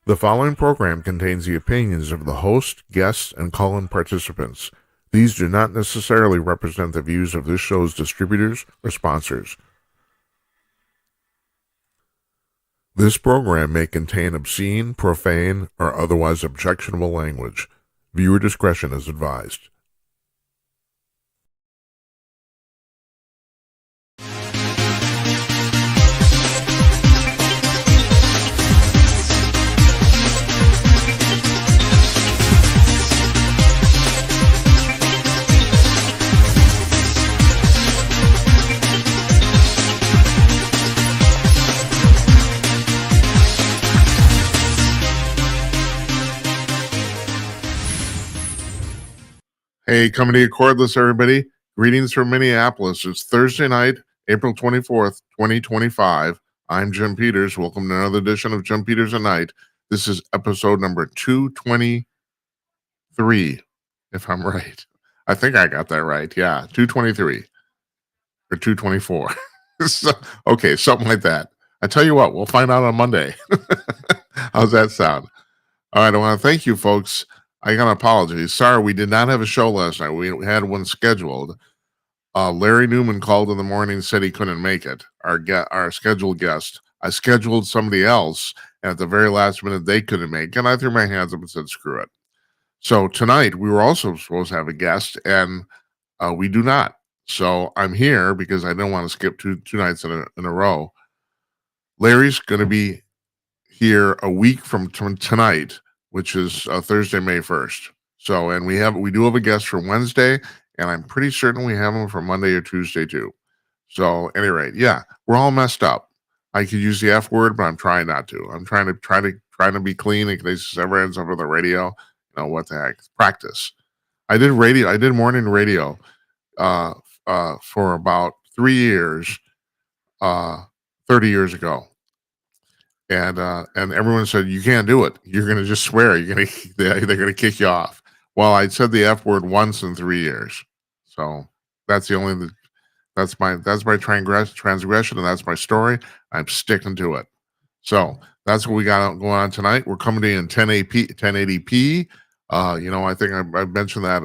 The following program contains the opinions of the host, guests, and call-in participants. These do not necessarily represent the views of this show's distributors or sponsors. This program may contain obscene, profane, or otherwise objectionable language. Viewer discretion is advised. Hey, coming to you cordless, everybody. Greetings from Minneapolis. It's Thursday night, April 24th, 2025. I'm Jim Peters. Welcome to another edition of Jim Peters at Night. This is episode number 223, if I'm right. I think I got that right. Yeah, 223 or 224. Okay, something like that. I tell you what, we'll find out on Monday. How's that sound? All right, I want to thank you, folks. I got an apology. Sorry, we did not have a show last night. We had one scheduled. Larry Newman called in the morning and said he couldn't make it. Our scheduled guest. I scheduled somebody else, and at the very last minute, they couldn't make it. And I threw my hands up and said, screw it. So tonight, we were also supposed to have a guest, and we do not. So I'm here because I didn't want to skip two nights in a row. Larry's going to be here a week from tonight, which is Thursday, May 1st. So, and we do have a guest for Wednesday, and I'm pretty certain we have him for Monday or Tuesday too. So, at any rate, yeah, we're all messed up. I could use the F word, but I'm trying not to. I'm trying to be clean in case this ever ends up on the radio. You know what the heck? Practice. I did morning radio for about 3 years, 30 years ago. And everyone said, you can't do it. You're going to just swear. They're going to kick you off. Well, I said the F word once in 3 years. So that's my transgression, and that's my story. I'm sticking to it. So that's what we got going on tonight. We're coming to you in 1080p. I think I've mentioned that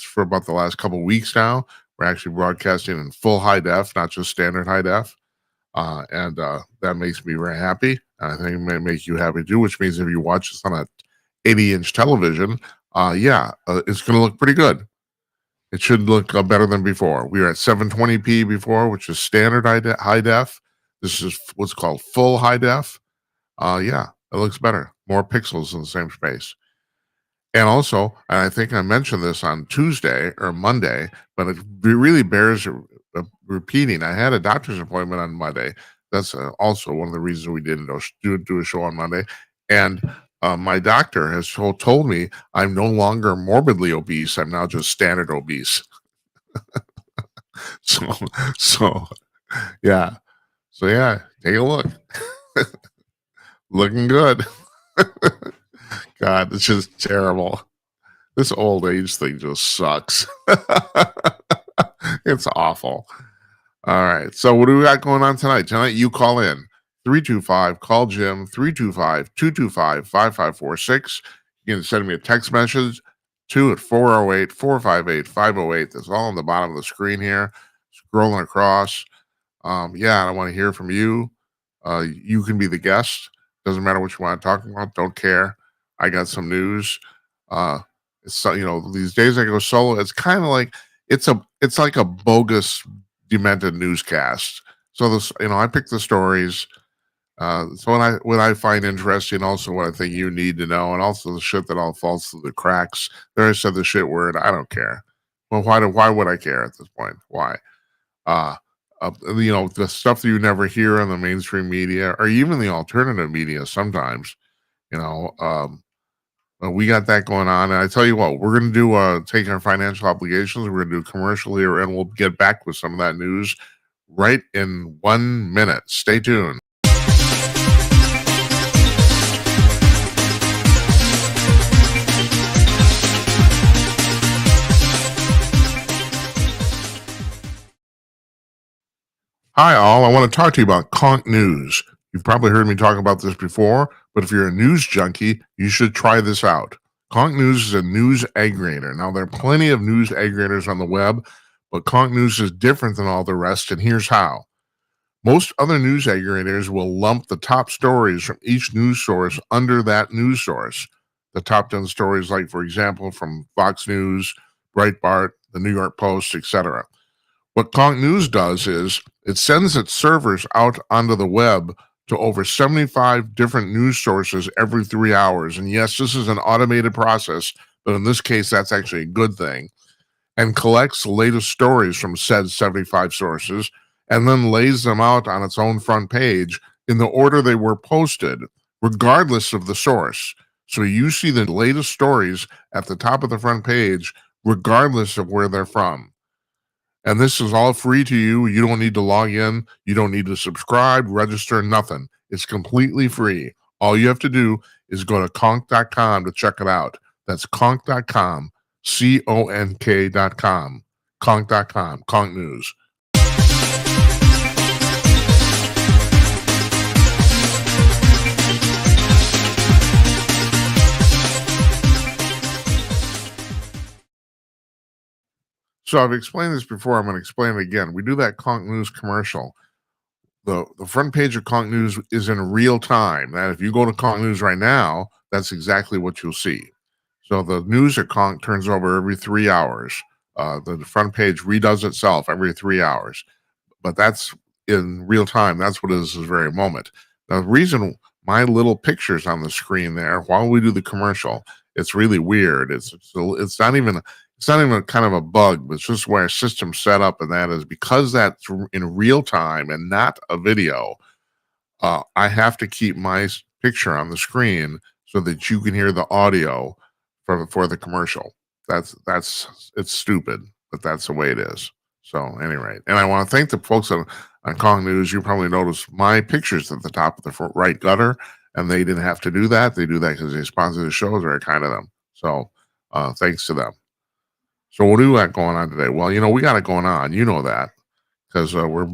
for about the last couple of weeks now. We're actually broadcasting in full high def, not just standard high def. And that makes me very happy. I think it may make you happy too, which means if you watch this on a 80-inch television, it's going to look pretty good. It should look better than before. We were at 720p before, which is standard high def. This is what's called full high def. It looks better. More pixels in the same space. And also, and I think I mentioned this on Tuesday or Monday, but it really bears repeating. I had a doctor's appointment on Monday. That's also one of the reasons we didn't do a show on Monday. And my doctor has told me I'm no longer morbidly obese. I'm now just standard obese. So yeah. So yeah, take a look. Looking good. God, it's just terrible. This old age thing just sucks. It's awful. All right. So what do we got going on tonight? Tonight, you call in 325, call Jim, 325-225-5546. You can send me a text message at 408-458-508. That's all on the bottom of the screen here. Scrolling across. I want to hear from you. You can be the guest. Doesn't matter what you want to talk about. Don't care. I got some news. These days I go solo. It's kind of like it's like a bogus, demented newscast. So this, I pick the stories. So what I find interesting, also what I think you need to know, and also the shit that all falls through the cracks. There I said the shit word. I don't care. Well, why would I care at this point? Why? The stuff that you never hear on the mainstream media or even the alternative media sometimes. We got that going on. And I tell you what, we're going to take our financial obligations. We're going to do a commercial here, and we'll get back with some of that news right in 1 minute. Stay tuned. Hi, all. I want to talk to you about Conk News. You've probably heard me talk about this before, But if you're a news junkie, you should try this out. Conk News is a news aggregator. Now, there are plenty of news aggregators on the web, but Conk News is different than all the rest, and here's how. Most other news aggregators will lump the top stories from each news source under that news source. The top 10 stories, like, for example, from Fox News, Breitbart, the New York Post, etc. What Conk News does is it sends its servers out onto the web to over 75 different news sources every 3 hours. And yes, this is an automated process, but in this case, that's actually a good thing. And collects the latest stories from said 75 sources and then lays them out on its own front page in the order they were posted, regardless of the source. So you see the latest stories at the top of the front page, regardless of where they're from. And this is all free to you. You don't need to log in. You don't need to subscribe, register, nothing. It's completely free. All you have to do is go to conk.com to check it out. That's conk.com, CONK.com, conk.com, Conk News. So I've explained this before. I'm going to explain it again. We do that Conk News commercial. The front page of Conk News is in real time. That if you go to Conk News right now, that's exactly what you'll see. So the news at Conk turns over every 3 hours. The front page redoes itself every 3 hours. But that's in real time. That's what it is this very moment. Now, the reason my little picture's on the screen there while we do the commercial, it's really weird. It's not even kind of a bug, but it's just where our system's set up, and that is because that's in real time and not a video. I have to keep my picture on the screen so that you can hear the audio for the commercial. It's stupid, but that's the way it is. So, anyway, and I want to thank the folks on Kong News. You probably noticed my pictures at the top of the right gutter, and they didn't have to do that. They do that because they sponsor the shows. Very kind of them. So, thanks to them. So, what do we got going on today? Well, we got it going on. You know that because we're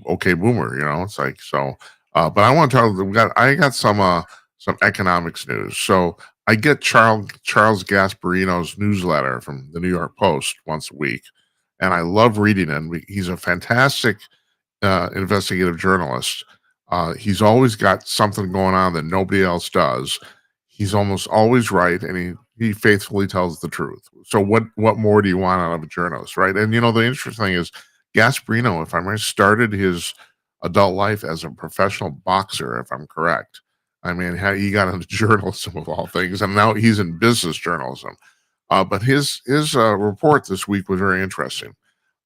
okay boomer. It's like so. But I want to tell you, I got some economics news. So I get Charles Gasparino's newsletter from the New York Post once a week, and I love reading it. He's a fantastic investigative journalist. He's always got something going on that nobody else does. He's almost always right, and he faithfully tells the truth. So what more do you want out of a journalist, right? And the interesting thing is Gasparino, if I might, started his adult life as a professional boxer, if I'm correct. I mean, he got into journalism of all things, and now he's in business journalism. But his report this week was very interesting.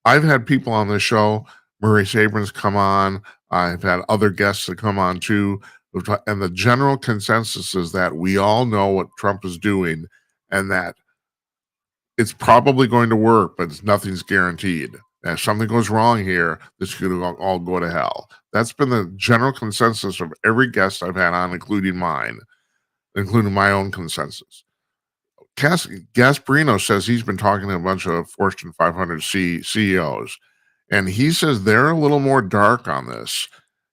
I've had people on this show, Maurice Abrams, come on. I've had other guests that come on too. And the general consensus is that we all know what Trump is doing and that it's probably going to work, but nothing's guaranteed. And if something goes wrong here, this could all go to hell. That's been the general consensus of every guest I've had on, including mine, including my own consensus. Gasparino says he's been talking to a bunch of Fortune 500 CEOs, and he says they're a little more dark on this.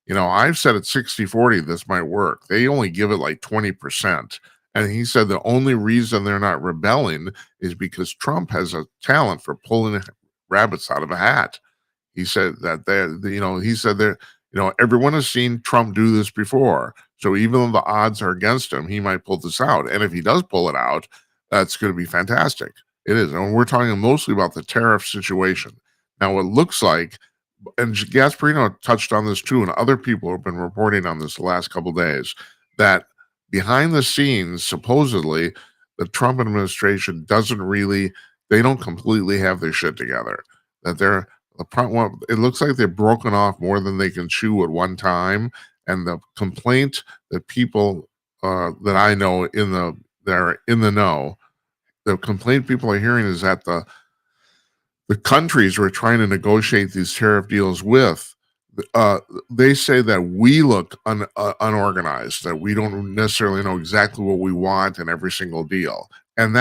I've said at 60-40 this might work. They only give it like 20%. And he said the only reason they're not rebelling is because Trump has a talent for pulling rabbits out of a hat. He said that everyone has seen Trump do this before. So even though the odds are against him, he might pull this out. And if he does pull it out, that's going to be fantastic. It is. And we're talking mostly about the tariff situation. Now, it looks like, and Gasparino touched on this too, and other people have been reporting on this the last couple of days, that behind the scenes, supposedly, the Trump administration they don't completely have their shit together. That it looks like they've broken off more than they can chew at one time. And the complaint that people that I know that are in the know, the complaint people are hearing is that the countries we're trying to negotiate these tariff deals with, they say that we look unorganized, that we don't necessarily know exactly what we want in every single deal. And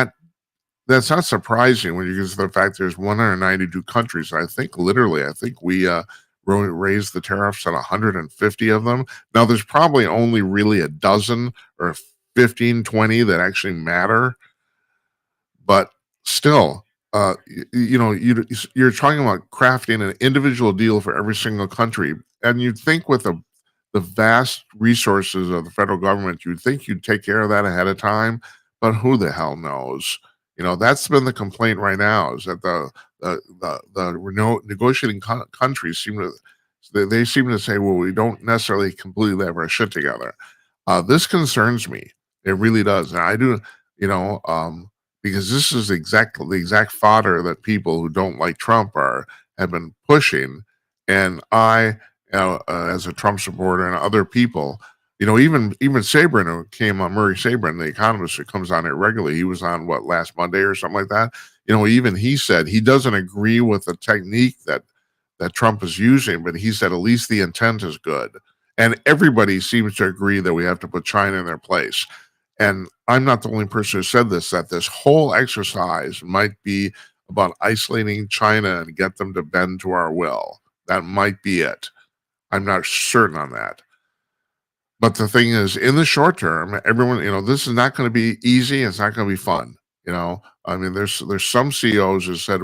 that's not surprising when you get to the fact there's 192 countries. I think we raised the tariffs on 150 of them. Now, there's probably only really a dozen or 15, 20 that actually matter, but still, you're talking about crafting an individual deal for every single country, and you'd think with the vast resources of the federal government, you'd think you'd take care of that ahead of time, but who the hell knows? That's been the complaint right now is that the negotiating countries they seem to say, well, we don't necessarily completely have our shit together. This concerns me. It really does, and I do. You know, because this is exactly the exact fodder that people who don't like Trump have been pushing, and as a Trump supporter, and other people, even Sabrin, who came on Murray Sabrin, the economist who comes on it regularly, he was on what last Monday or something like that. Even he said he doesn't agree with the technique that Trump is using, but he said at least the intent is good, and everybody seems to agree that we have to put China in their place. And I'm not the only person who said this, that this whole exercise might be about isolating China and get them to bend to our will. That might be it. I'm not certain on that. But the thing is, in the short term, everyone, this is not going to be easy. It's not going to be fun. I mean, there's some CEOs who said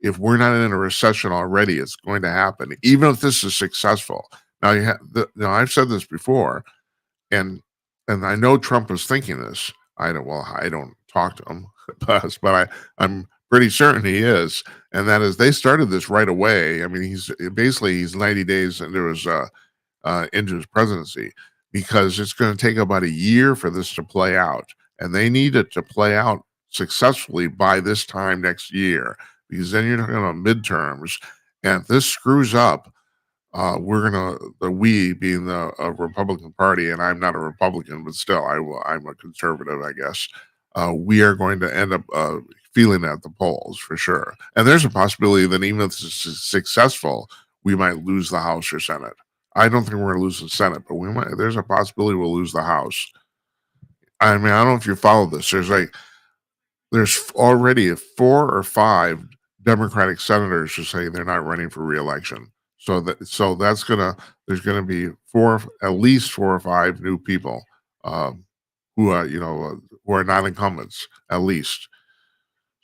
if we're not in a recession already, it's going to happen, even if this is successful. Now, I've said this before, and I know Trump is thinking this. I don't talk to him, I'm pretty certain he is, and that is they started this right away. I mean, he's 90 days into his presidency, because it's going to take about a year for this to play out, and they need it to play out successfully by this time next year, because then you're talking about midterms, and if this screws up, we being the Republican Party, and I'm not a Republican, but still, I'm a conservative, I guess. We are going to end up feeling it at the polls for sure. And there's a possibility that even if this is successful, we might lose the House or Senate. I don't think we're going to lose the Senate, but there's a possibility we'll lose the House. I mean, I don't know if you follow this. There's already 4 or 5 Democratic senators who say they're not running for reelection. There's gonna be at least 4 or 5 new people who are not incumbents, at least.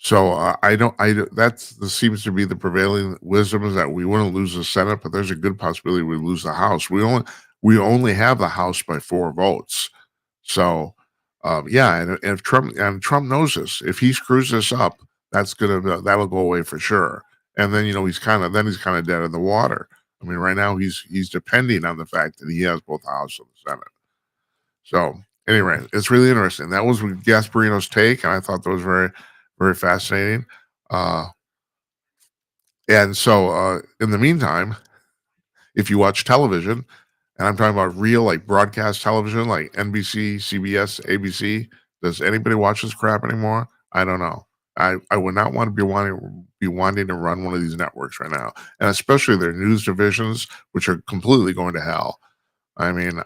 So that seems to be the prevailing wisdom, is that we wouldn't lose the Senate, but there's a good possibility we lose the House. We only have the House by 4 votes. So yeah, and if Trump knows this, if he screws this up, that'll go away for sure. And then he's kind of dead in the water. I mean, right now he's depending on the fact that he has both the House and the Senate. So anyway, it's really interesting. That was Gasparino's take, and I thought that was very, very fascinating. And so in the meantime, if you watch television, and I'm talking about real, like, broadcast television, like NBC, CBS, ABC. Does anybody watch this crap anymore? I don't know. I would not want to be wanting to run one of these networks right now, and especially their news divisions, which are completely going to hell. I mean,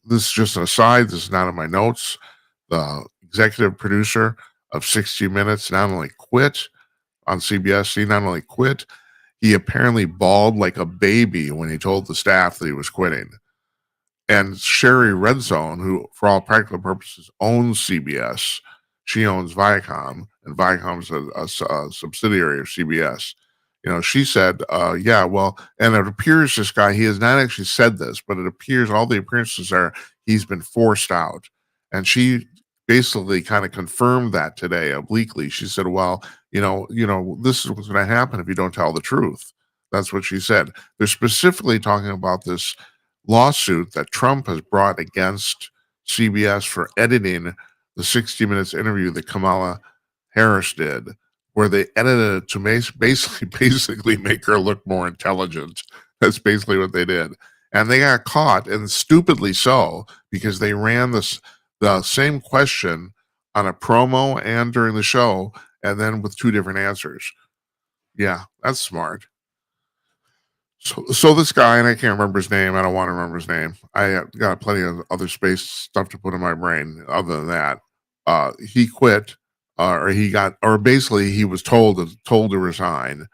this is just an aside. This is not in my notes. The executive producer of 60 Minutes not only quit on CBS, he not only quit, he apparently bawled like a baby when he told the staff that he was quitting. And Sherry Redzone, who for all practical purposes owns CBS, she owns Viacom, and Viacom's a subsidiary of CBS. She said, yeah, well, and it appears this guy, he has not actually said this, but it appears all the appearances are he's been forced out. And she basically kind of confirmed that today obliquely. She said, well, this is what's going to happen if you don't tell the truth. That's what she said. They're specifically talking about this lawsuit that Trump has brought against CBS for editing the 60 Minutes interview that Kamala Harris did, where they edited it to basically make her look more intelligent. That's basically what they did. And they got caught, and stupidly so, because they ran the same question on a promo and during the show, and then with 2 different answers. Yeah, that's smart. So this guy, and I can't remember his name. I don't want to remember his name. I got plenty of other space stuff to put in my brain. Other than that, he quit, or basically he was told to resign,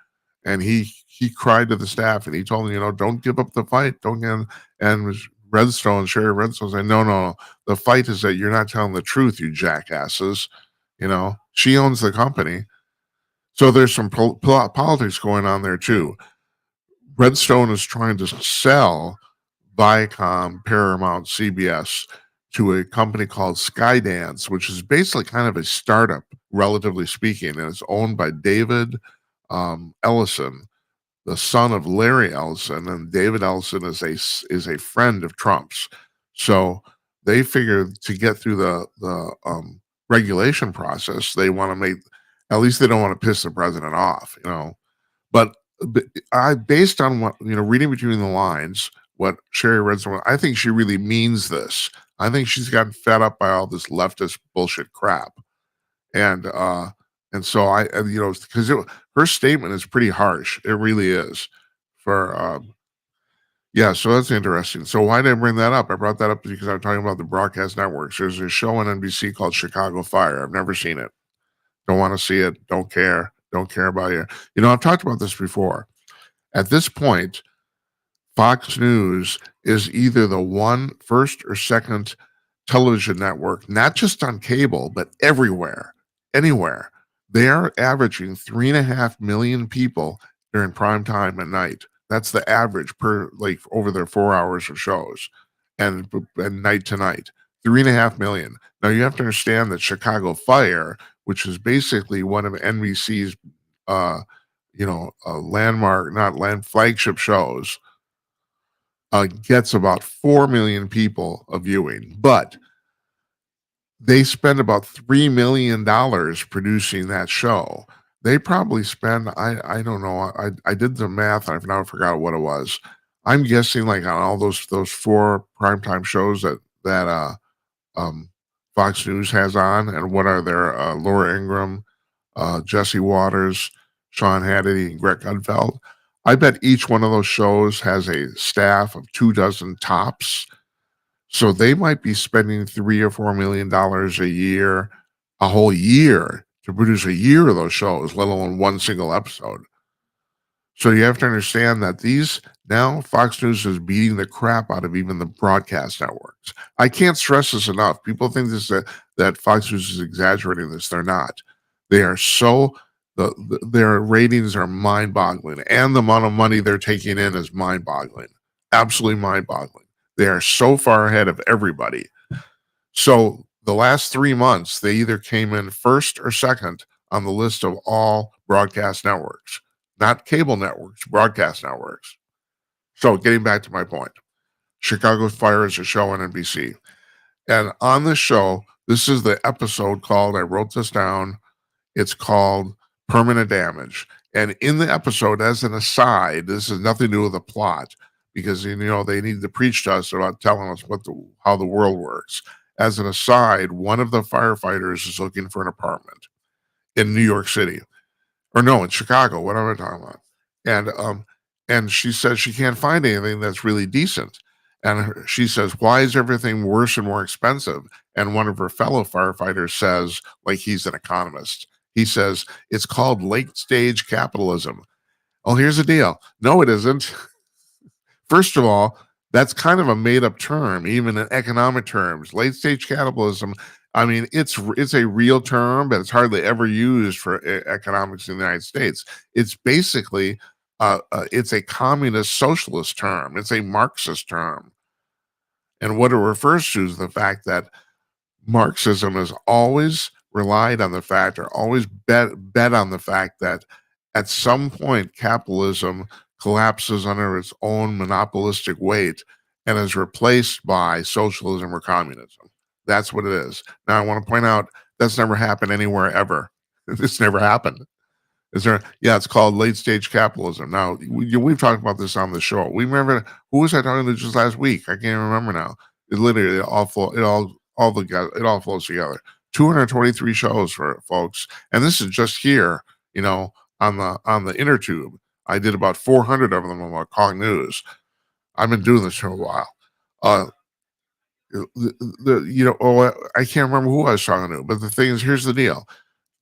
and he cried to the staff and he told them, don't give up the fight. Don't get and Redstone, Sherry Redstone said, no. The fight is that you're not telling the truth, you jackasses. She owns the company. So there's some politics going on there too. Redstone is trying to sell Viacom, Paramount, CBS to a company called Skydance, which is basically kind of a startup, relatively speaking, and it's owned by David Ellison, the son of Larry Ellison, and David Ellison is a friend of Trump's. So they figured to get through the regulation process, they want to make at least they don't want to piss the president off. But I, based on what reading between the lines, what Sherry Redstone, I think she really means this. I think she's gotten fed up by all this leftist bullshit crap, and so because her statement is pretty harsh. It really is. For Yeah, so that's interesting. So why did I bring that up? I brought that up because I'm talking about the broadcast networks. There's a show on NBC called Chicago Fire. I've never seen it. Don't want to see it. Don't care. Don't care about you. I've talked about this before. At this point, Fox News is either the first or second television network, not just on cable, but everywhere, anywhere. They are averaging 3.5 million people during prime time at night. That's the average over their 4 hours of shows, and night to night, 3.5 million. Now you have to understand that Chicago Fire, which is basically one of NBC's, landmark, not land flagship shows, gets about 4 million people a viewing, but they spend about $3 million producing that show. They probably spend, I don't know, I did the math and I've now forgot what it was. I'm guessing like on all those four primetime shows that Fox News has on, and what are there? Laura Ingraham, Jesse Waters, Sean Hannity, and Greg Gutfeld. I bet each one of those shows has a staff of 24 tops. So they might be spending $3 or $4 million a year, a whole year, to produce a year of those shows, let alone one single episode. So you have to understand that now Fox News is beating the crap out of even the broadcast networks. I can't stress this enough. People think that Fox News is exaggerating this. They're not. They are their ratings are mind-boggling, and the amount of money they're taking in is mind-boggling, absolutely mind-boggling. They are so far ahead of everybody. So the last 3 months, they either came in first or second on the list of all broadcast networks, not cable networks, broadcast networks. So getting back to my point, Chicago Fire is a show on NBC. And on this show, this is the episode called, I wrote this down, it's called Permanent Damage. And in the episode, as an aside, this has nothing to do with the plot, because they need to preach to us about telling us how the world works. As an aside, one of the firefighters is looking for an apartment in New York City, or no, in Chicago. What am I talking about? And she says she can't find anything that's really decent. And she says, "Why is everything worse and more expensive?" And one of her fellow firefighters says, like he's an economist, he says, "It's called late stage capitalism." Oh, here's the deal. No, it isn't. First of all, that's kind of a made up term, even in economic terms. Late stage capitalism, I mean, it's a real term, but it's hardly ever used for economics in the United States. It's basically, it's a communist socialist term. It's a Marxist term. And what it refers to is the fact that Marxism has always relied on the fact, or always bet on the fact, that at some point capitalism collapses under its own monopolistic weight and is replaced by socialism or communism. That's what it is. Now, I want to point out that's never happened anywhere ever. This never happened. Is there? Yeah, it's called late stage capitalism. Now, we've talked about this on the show. We remember, who was I talking to just last week? I can't remember now. It literally all flows together. 223 shows for folks, and this is just here, on the inner tube. I did about 400 of them on Calling News. I've been doing this for a while. I can't remember who I was talking to, but the thing is, here's the deal.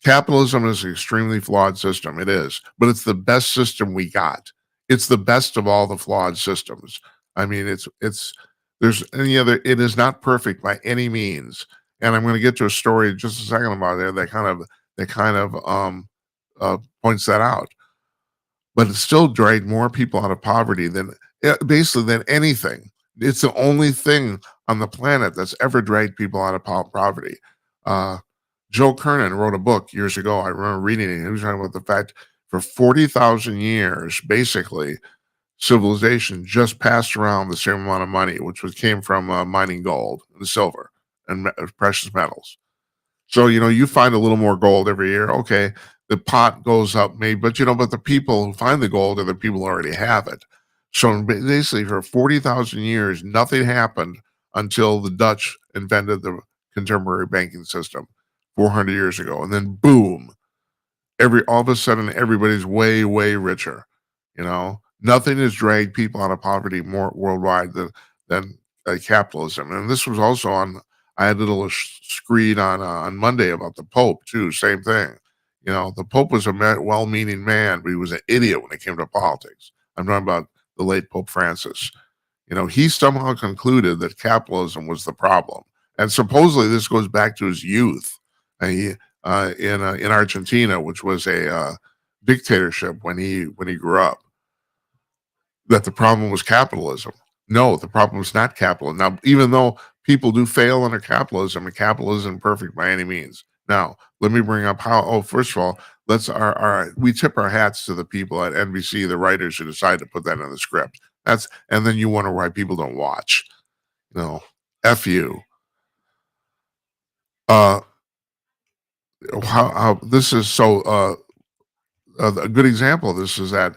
Capitalism is an extremely flawed system. It is, but it's the best system we got. It's the best of all the flawed systems. I mean, it's there's any other. It is not perfect by any means. And I'm going to get to a story in just a second about it that kind of points that out. But it still dragged more people out of poverty than basically than anything. It's the only thing on the planet that's ever dragged people out of poverty. Uh, Joe Kernan wrote a book years ago. I remember reading it. He was talking about the fact for 40,000 years, basically, civilization just passed around the same amount of money, which came from mining gold and silver and precious metals. So, you find a little more gold every year. Okay, the pot goes up maybe, but the people who find the gold are the people who already have it. So basically, for 40,000 years, nothing happened until the Dutch invented the contemporary banking system 400 years ago. And then boom, all of a sudden everybody's way, way richer. Nothing has dragged people out of poverty more worldwide than capitalism. And this was also on. I had a little screed on Monday about the Pope too. Same thing. The Pope was a well-meaning man, but he was an idiot when it came to politics. I'm talking about the late Pope Francis. He somehow concluded that capitalism was the problem, and supposedly this goes back to his youth. He in Argentina, which was a dictatorship when he grew up, that the problem was capitalism. No, the problem was not capitalism. Now, even though people do fail under capitalism, and capitalism isn't perfect by any means. Now, let me bring up how. Oh, first of all, we tip our hats to the people at NBC, the writers who decided to put that in the script. And then you wonder why people don't watch. F you. Uh, how this is so. A good example of this is that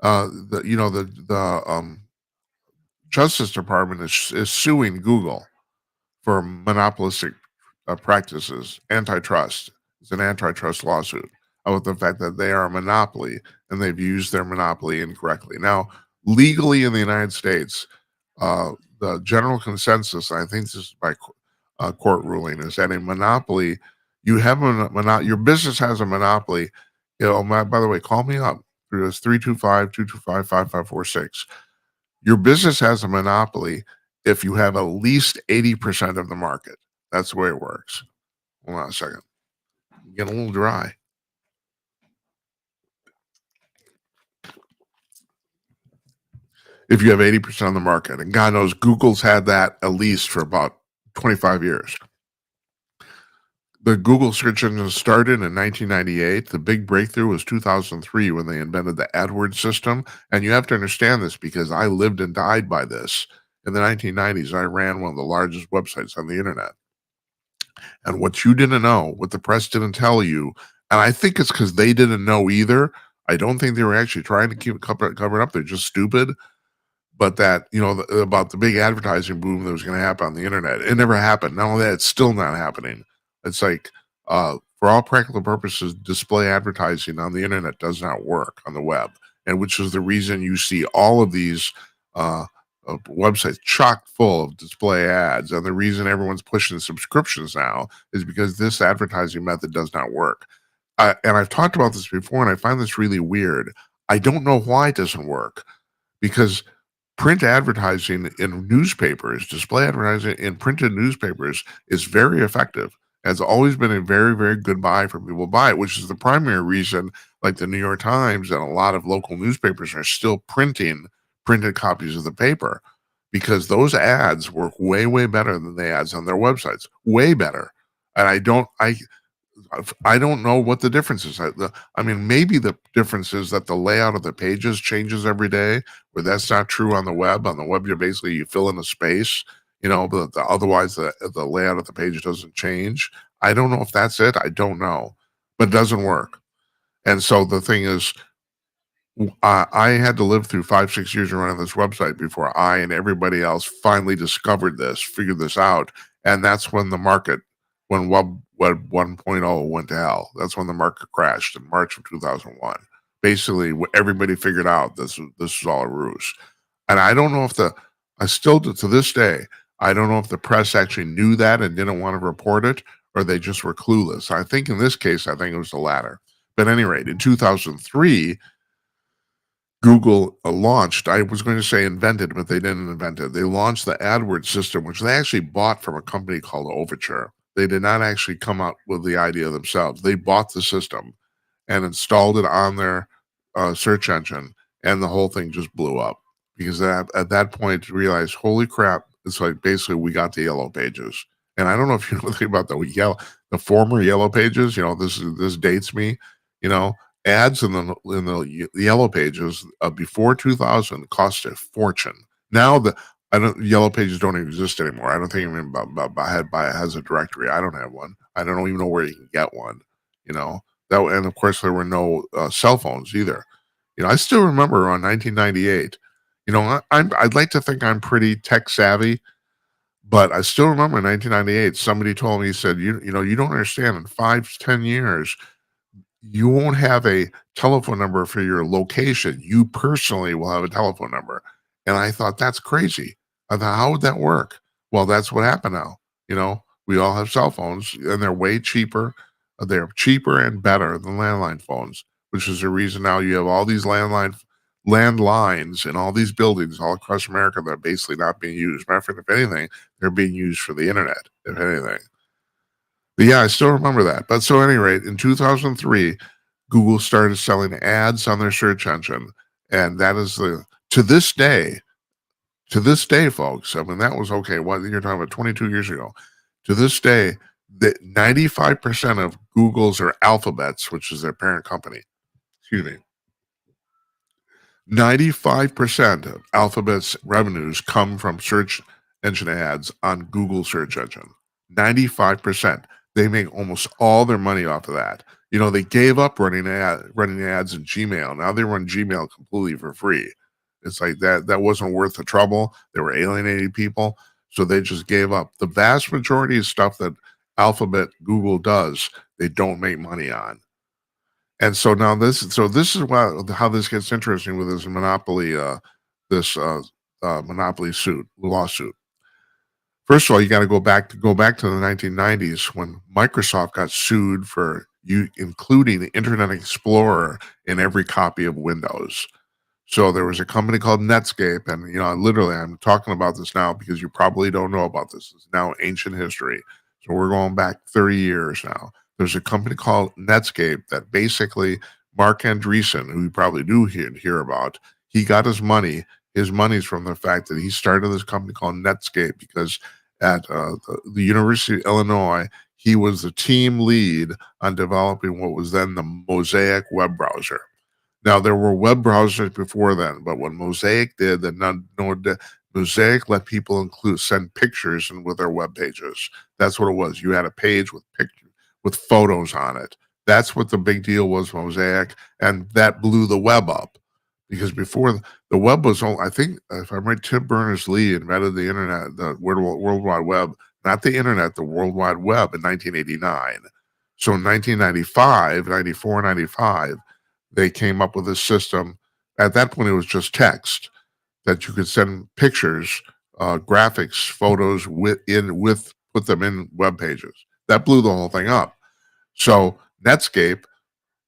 the Justice Department is suing Google for monopolistic practices, antitrust. It's an antitrust lawsuit about the fact that they are a monopoly and they've used their monopoly incorrectly. Now, legally in the United States, the general consensus, and I think this is by court ruling, is that a monopoly, your business has a monopoly. By the way, call me up through this 325-225-5546. Your business has a monopoly if you have at least 80% of the market. That's the way it works. Hold on a second. Get a little dry. If you have 80% of the market, and God knows Google's had that at least for about 25 years. The Google search engine started in 1998. The big breakthrough was 2003 when they invented the AdWords system. And you have to understand this because I lived and died by this. In the 1990s, I ran one of the largest websites on the internet. And what you didn't know, what the press didn't tell you, and I think it's because they didn't know either. I don't think they were actually trying to keep it covered up. They're just stupid. But that, about the big advertising boom that was going to happen on the internet, it never happened. Not only that, it's still not happening. It's like, for all practical purposes, display advertising on the internet does not work on the web, and which is the reason you see all of these websites chock full of display ads. And the reason everyone's pushing subscriptions now is because this advertising method does not work. And I've talked about this before, and I find this really weird. I don't know why it doesn't work, because print advertising in newspapers, display advertising in printed newspapers is very effective. Has always been a very, very good buy for people to buy it, which is the primary reason, like the New York Times and a lot of local newspapers are still printing printed copies of the paper, because those ads work way, way better than the ads on their websites. Way better. And I don't know what the difference is. Maybe the difference is that the layout of the pages changes every day, where that's not true on the web. On the web, you fill in a space, but otherwise the layout of the page doesn't change. I don't know if that's it. I don't know, but it doesn't work. And so the thing is, I had to live through 5-6 years of running this website before I and everybody else finally discovered this, figured this out. And that's when when Web 1.0 went to hell. That's when the market crashed in March of 2001. Basically, everybody figured out this was all a ruse. And I don't know if I still to this day, I don't know if the press actually knew that and didn't want to report it, or they just were clueless. I think in this case, I think it was the latter. But at any rate, in 2003, Google launched, I was going to say invented, but they didn't invent it. They launched the AdWords system, which they actually bought from a company called Overture. They did not actually come up with the idea themselves. They bought the system and installed it on their search engine, and the whole thing just blew up because at that point realized, holy crap, it's like basically we got the yellow pages. And I don't know if you know anything about the former yellow pages. This dates me. You know, ads in the yellow pages before 2000 cost a fortune. Now the I don't yellow pages don't exist anymore. I don't think even has a directory. I don't have one. I don't even know where you can get one. You know, and of course there were no cell phones either. I still remember around 1998. I'd like to think I'm pretty tech savvy, but I still remember in 1998 somebody told me, he said, you don't understand, in 5 to 10 years you won't have a telephone number for your location. You personally will have a telephone number. And I thought, that's crazy. I thought, how would that work? Well, that's what happened now. We all have cell phones and they're way cheaper. They're cheaper and better than landline phones, which is the reason now you have all these landlines in all these buildings all across America that are basically not being used. Matter of fact, if anything, they're being used for the internet, if anything. But yeah, I still remember that. But so at any rate, in 2003, Google started selling ads on their search engine. And that is to this day, folks, I mean, that was okay. What you're talking about 22 years ago. To this day, the 95% of Google's or Alphabet's, which is their parent company, excuse me, 95% of Alphabet's revenues come from search engine ads on Google search engine. 95%. They make almost all their money off of that. They gave up running ads in Gmail. Now they run Gmail completely for free. It's like that wasn't worth the trouble. They were alienating people, so they just gave up. The vast majority of stuff that Alphabet Google does, they don't make money on. And so now this is how this gets interesting with this monopoly lawsuit. First of all, you got to go back to the 1990s when Microsoft got sued for including the Internet Explorer in every copy of Windows. So there was a company called Netscape, and literally, I'm talking about this now because you probably don't know about this. It's now ancient history. So we're going back 30 years now. There's a company called Netscape that basically Mark Andreessen, who you probably do hear about, he got his money. His money's from the fact that he started this company called Netscape because at the University of Illinois, he was the team lead on developing what was then the Mosaic web browser. Now there were web browsers before then, but what Mosaic did, Mosaic let people send pictures with their web pages. That's what it was. You had a page with pictures with photos on it. That's what the big deal was, Mosaic, and that blew the web up because before the web was only, I think, if I'm right, Tim Berners-Lee invented the internet, the World Wide Web, not the internet, the World Wide Web in 1989. So in 1995, 94, 95 they came up with this system. At that point, it was just text that you could send pictures, graphics, photos put them in web pages. That blew the whole thing up. So Netscape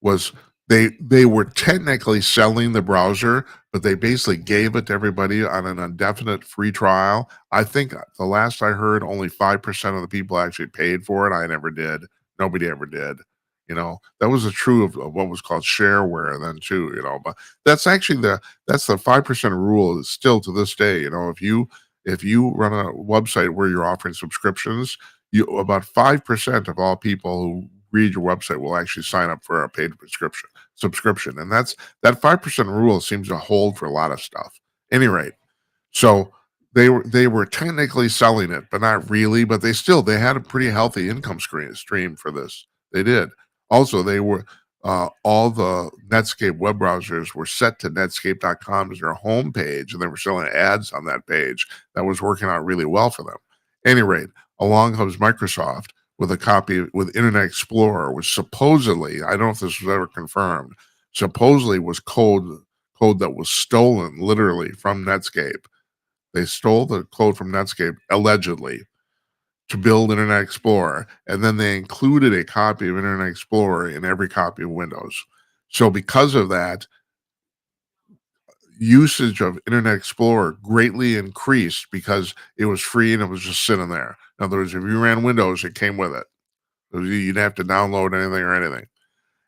was they were technically selling the browser, but they basically gave it to everybody on an indefinite free trial. I think the last I heard, only 5% of the people actually paid for it. I never did. Nobody ever did. That was true of what was called shareware then too. But that's the 5% rule is still to this day. If you run a website where you're offering subscriptions, about 5% of all people who read your website will actually sign up for a paid subscription, and that 5% rule seems to hold for a lot of stuff. Any rate, so they were technically selling it, but not really. But they had a pretty healthy income stream for this. They did. Also, they were all the Netscape web browsers were set to Netscape.com as their home page, and they were selling ads on that page. That was working out really well for them. Any rate, along comes Microsoft with a copy with Internet Explorer, which supposedly, I don't know if this was ever confirmed, supposedly was code that was stolen literally from Netscape. They stole the code from Netscape allegedly, to build Internet Explorer, and then they included a copy of Internet Explorer in every copy of Windows. So because of that, usage of Internet Explorer greatly increased because it was free and it was just sitting there. In other words, if you ran Windows, it came with it. You didn't have to download anything or anything.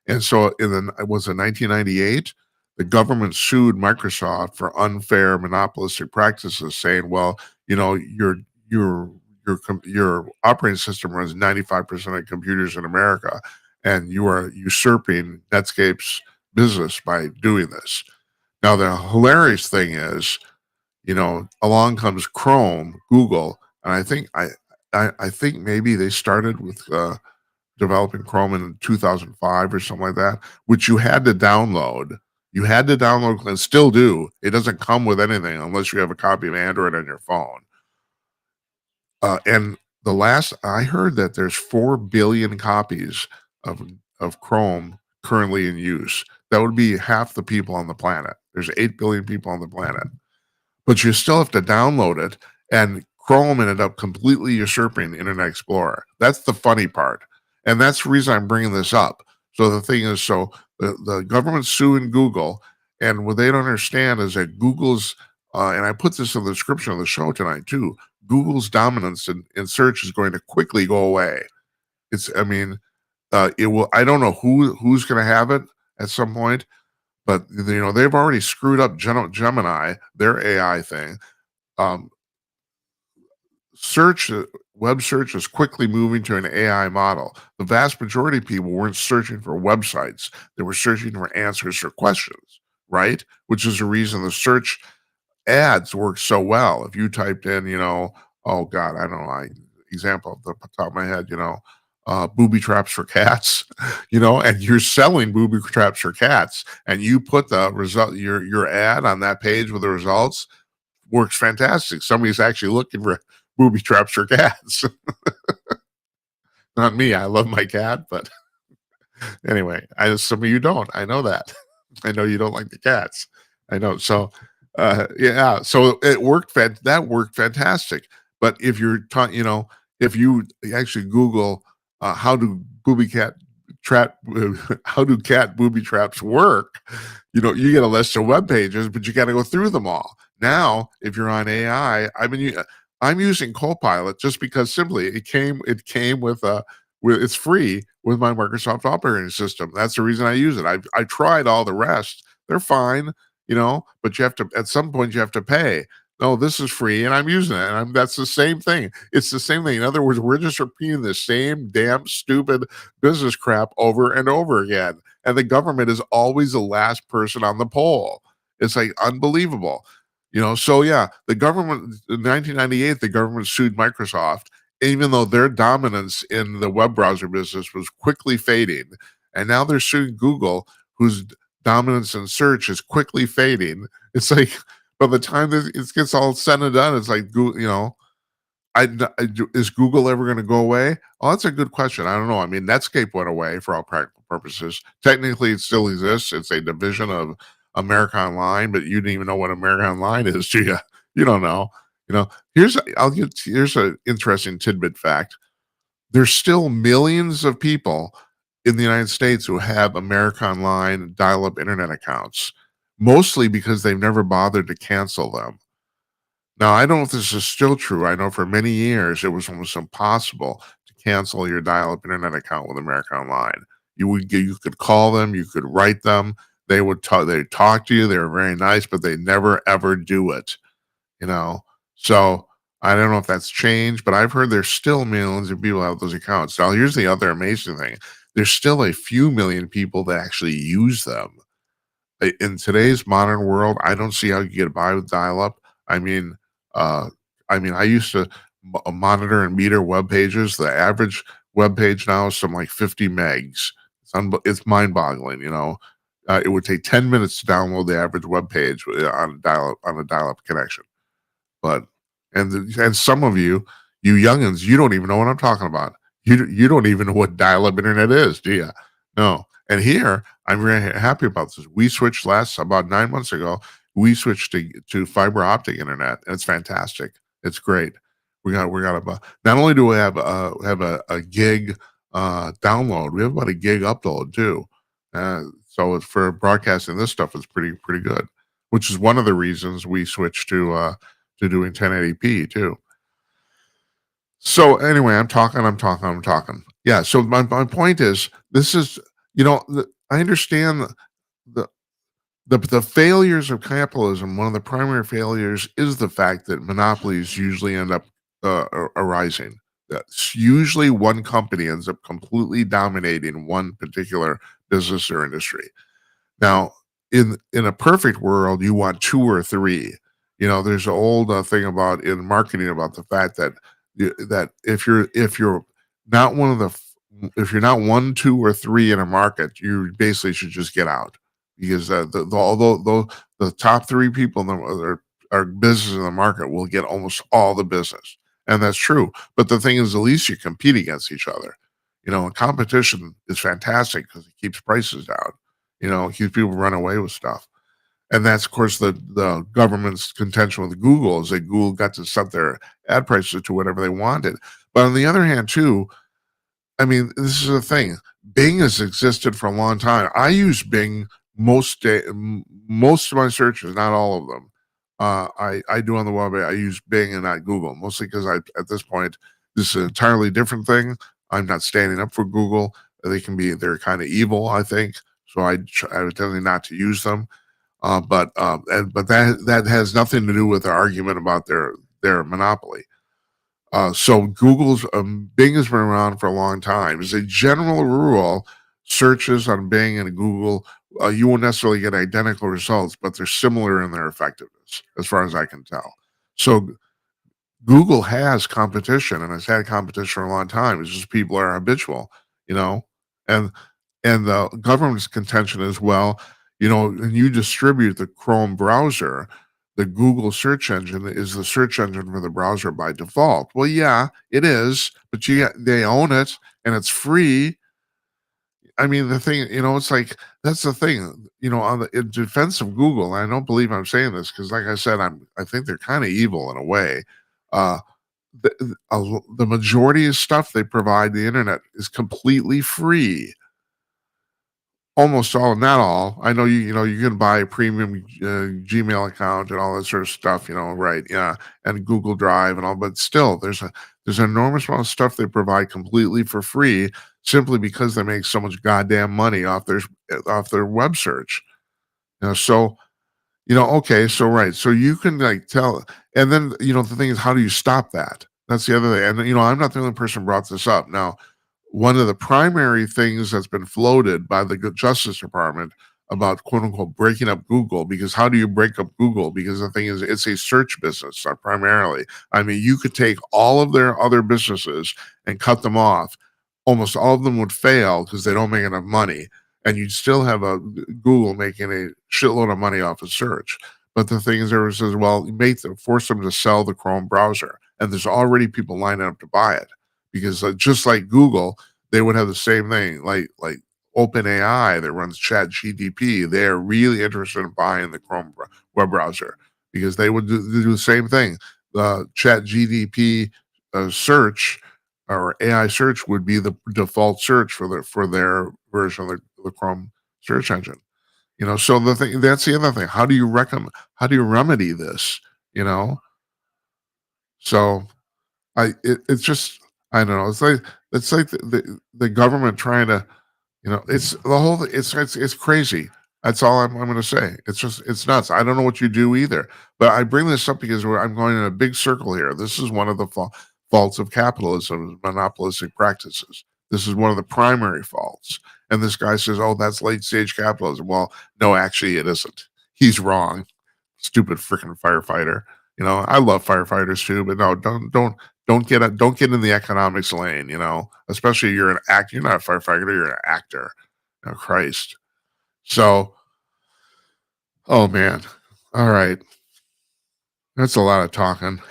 And so in the it was in 1998, the government sued Microsoft for unfair monopolistic practices, saying, "Well, you know, your operating system runs 95% of computers in America, and you are usurping Netscape's business by doing this." Now, the hilarious thing is, along comes Chrome, Google, and I think maybe they started with developing Chrome in 2005 or something like that, which you had to download. You had to download and still do. It doesn't come with anything unless you have a copy of Android on your phone. And the last I heard that there's 4 billion copies of Chrome currently in use. That would be half the people on the planet. There's 8 billion people on the planet, but you still have to download it. And Chrome ended up completely usurping Internet Explorer. That's the funny part. And that's the reason I'm bringing this up. So the thing is, the government's suing Google, and what they don't understand is that Google's, and I put this in the description of the show tonight too, Google's dominance in search is going to quickly go away. I mean, it will, I don't know who's going to have it at some point, but they've already screwed up Gemini, their AI thing. Um, search Web search is quickly moving to an AI model. The vast majority of people weren't searching for websites; they were searching for answers for questions, right? Which is the reason the search ads work so well. If you typed in, oh God, I don't know, example off the top of my head, booby traps for cats, and you're selling booby traps for cats, and you put the result, your ad on that page with the results, works fantastic. Somebody's actually looking for booby traps for cats. Not me. I love my cat, but anyway, some of you don't. I know that. I know you don't like the cats. I know. So, yeah. So it worked. That worked fantastic. But if you're taught, if you actually Google how do booby cat trap, how do cat booby traps work, you get a list of web pages, but you got to go through them all. Now, if you're on AI, I'm using Copilot just because simply it came with it's free with my Microsoft operating system. That's the reason I use it. I tried all the rest. They're fine, but you have to at some point you have to pay. No, this is free and I'm using it. And that's the same thing. It's the same thing. In other words, we're just repeating the same damn stupid business crap over and over again. And the government is always the last person on the pole. It's like unbelievable. So yeah, the government in 1998, the government sued Microsoft, even though their dominance in the web browser business was quickly fading. And now they're suing Google, whose dominance in search is quickly fading. It's like by the time it gets all said and done, it's like, is Google ever going to go away? Oh, that's a good question. I don't know. I mean, Netscape went away for all practical purposes. Technically, it still exists. It's a division of America Online, but you didn't even know what America Online is, do you? You don't know. Here's an interesting tidbit fact. There's still millions of people in the United States who have America Online dial-up internet accounts, mostly because they've never bothered to cancel them. Now, I don't know if this is still true. I know for many years it was almost impossible to cancel your dial-up internet account with America Online. You could call them, you could write them. They'd talk to you. They were very nice, but they never ever do it. You know, so I don't know if that's changed, but I've heard there's still millions of people have those accounts. Now, here's the other amazing thing: there's still a few million people that actually use them. In today's modern world, I don't see how you get by with dial-up. I mean, uh, I used to monitor and meter web pages. The average web page now is something like 50 megs. It's mind-boggling. It would take 10 minutes to download the average web page on a dial-up connection. But and some of you youngins, you don't even know what I'm talking about. You don't even know what dial-up internet is, do you? No. And here, I'm very happy about this. We switched about 9 months ago. We switched to fiber optic internet, and it's fantastic. It's great. We got about not only do we have a gig download, we have about a gig upload too. So it's for broadcasting this stuff is pretty good, which is one of the reasons we switched to doing 1080p too. So anyway, I'm talking. Yeah. So my point is, this is I understand the the failures of capitalism. One of the primary failures is the fact that monopolies usually end up arising. That's usually one company ends up completely dominating one particular business or industry. Now, in a perfect world, you want two or three. There's an old thing about in marketing about the fact that that if you're not one of the if you're not one, two, or three in a market, you basically should just get out because although the top three people in the are business in the market will get almost all the business, and that's true. But the thing is, at least you compete against each other. And competition is fantastic because it keeps prices down. Keeps people run away with stuff. And that's, of course, the government's contention with Google is that Google got to set their ad prices to whatever they wanted. But on the other hand, too, I mean, this is the thing. Bing has existed for a long time. I use Bing most of my searches, not all of them. I do on the web. I use Bing and not Google, mostly because at this point, this is an entirely different thing. I'm not standing up for Google. They're kind of evil, I think. So I would tell you not to use them. But that has nothing to do with the argument about their monopoly. So Bing has been around for a long time. As a general rule, searches on Bing and Google, you won't necessarily get identical results, but they're similar in their effectiveness, as far as I can tell. So Google has competition and has had competition for a long time. It's just people are habitual, and the government's contention as well. When you distribute the Chrome browser, the Google search engine is the search engine for the browser by default. Well, yeah, it is, but they own it and it's free. I mean, the thing, it's like that's the thing, in defense of Google. And I don't believe I'm saying this because, like I said, I think they're kind of evil in a way. The majority of stuff they provide the internet is completely free. Almost all, not all. I know you can buy a premium Gmail account and all that sort of stuff. Right? Yeah, and Google Drive and all, but still, there's an enormous amount of stuff they provide completely for free simply because they make so much goddamn money off their web search. So okay, so right, so you can tell, and then the thing is, how do you stop that? That's the other thing, and I'm not the only person who brought this up. Now, one of the primary things that's been floated by the Justice Department about quote unquote breaking up Google, because how do you break up Google? Because the thing is, it's a search business primarily. I mean, you could take all of their other businesses and cut them off. Almost all of them would fail because they don't make enough money. And you'd still have a Google making a shitload of money off of search. But the thing is, there says, well, force them to sell the Chrome browser. And there's already people lining up to buy it. Because just like Google, they would have the same thing, like OpenAI that runs ChatGPT. They're really interested in buying the Chrome web browser because they would do the same thing. The ChatGPT search or AI search would be the default search for their version of the Chrome search engine. So that's the other thing. How do you remedy this? So it's just. I don't know. It's like the government trying to, it's the whole. It's crazy. That's all I'm going to say. It's nuts. I don't know what you do either. But I bring this up because I'm going in a big circle here. This is one of the faults of capitalism, monopolistic practices. This is one of the primary faults. And this guy says, "Oh, that's late stage capitalism." Well, no, actually, it isn't. He's wrong. Stupid freaking firefighter. I love firefighters too, but no, don't get in the economics lane, especially you're an actor. You're not a firefighter, you're an actor. Oh, Christ. So, oh man. All right. That's a lot of talking.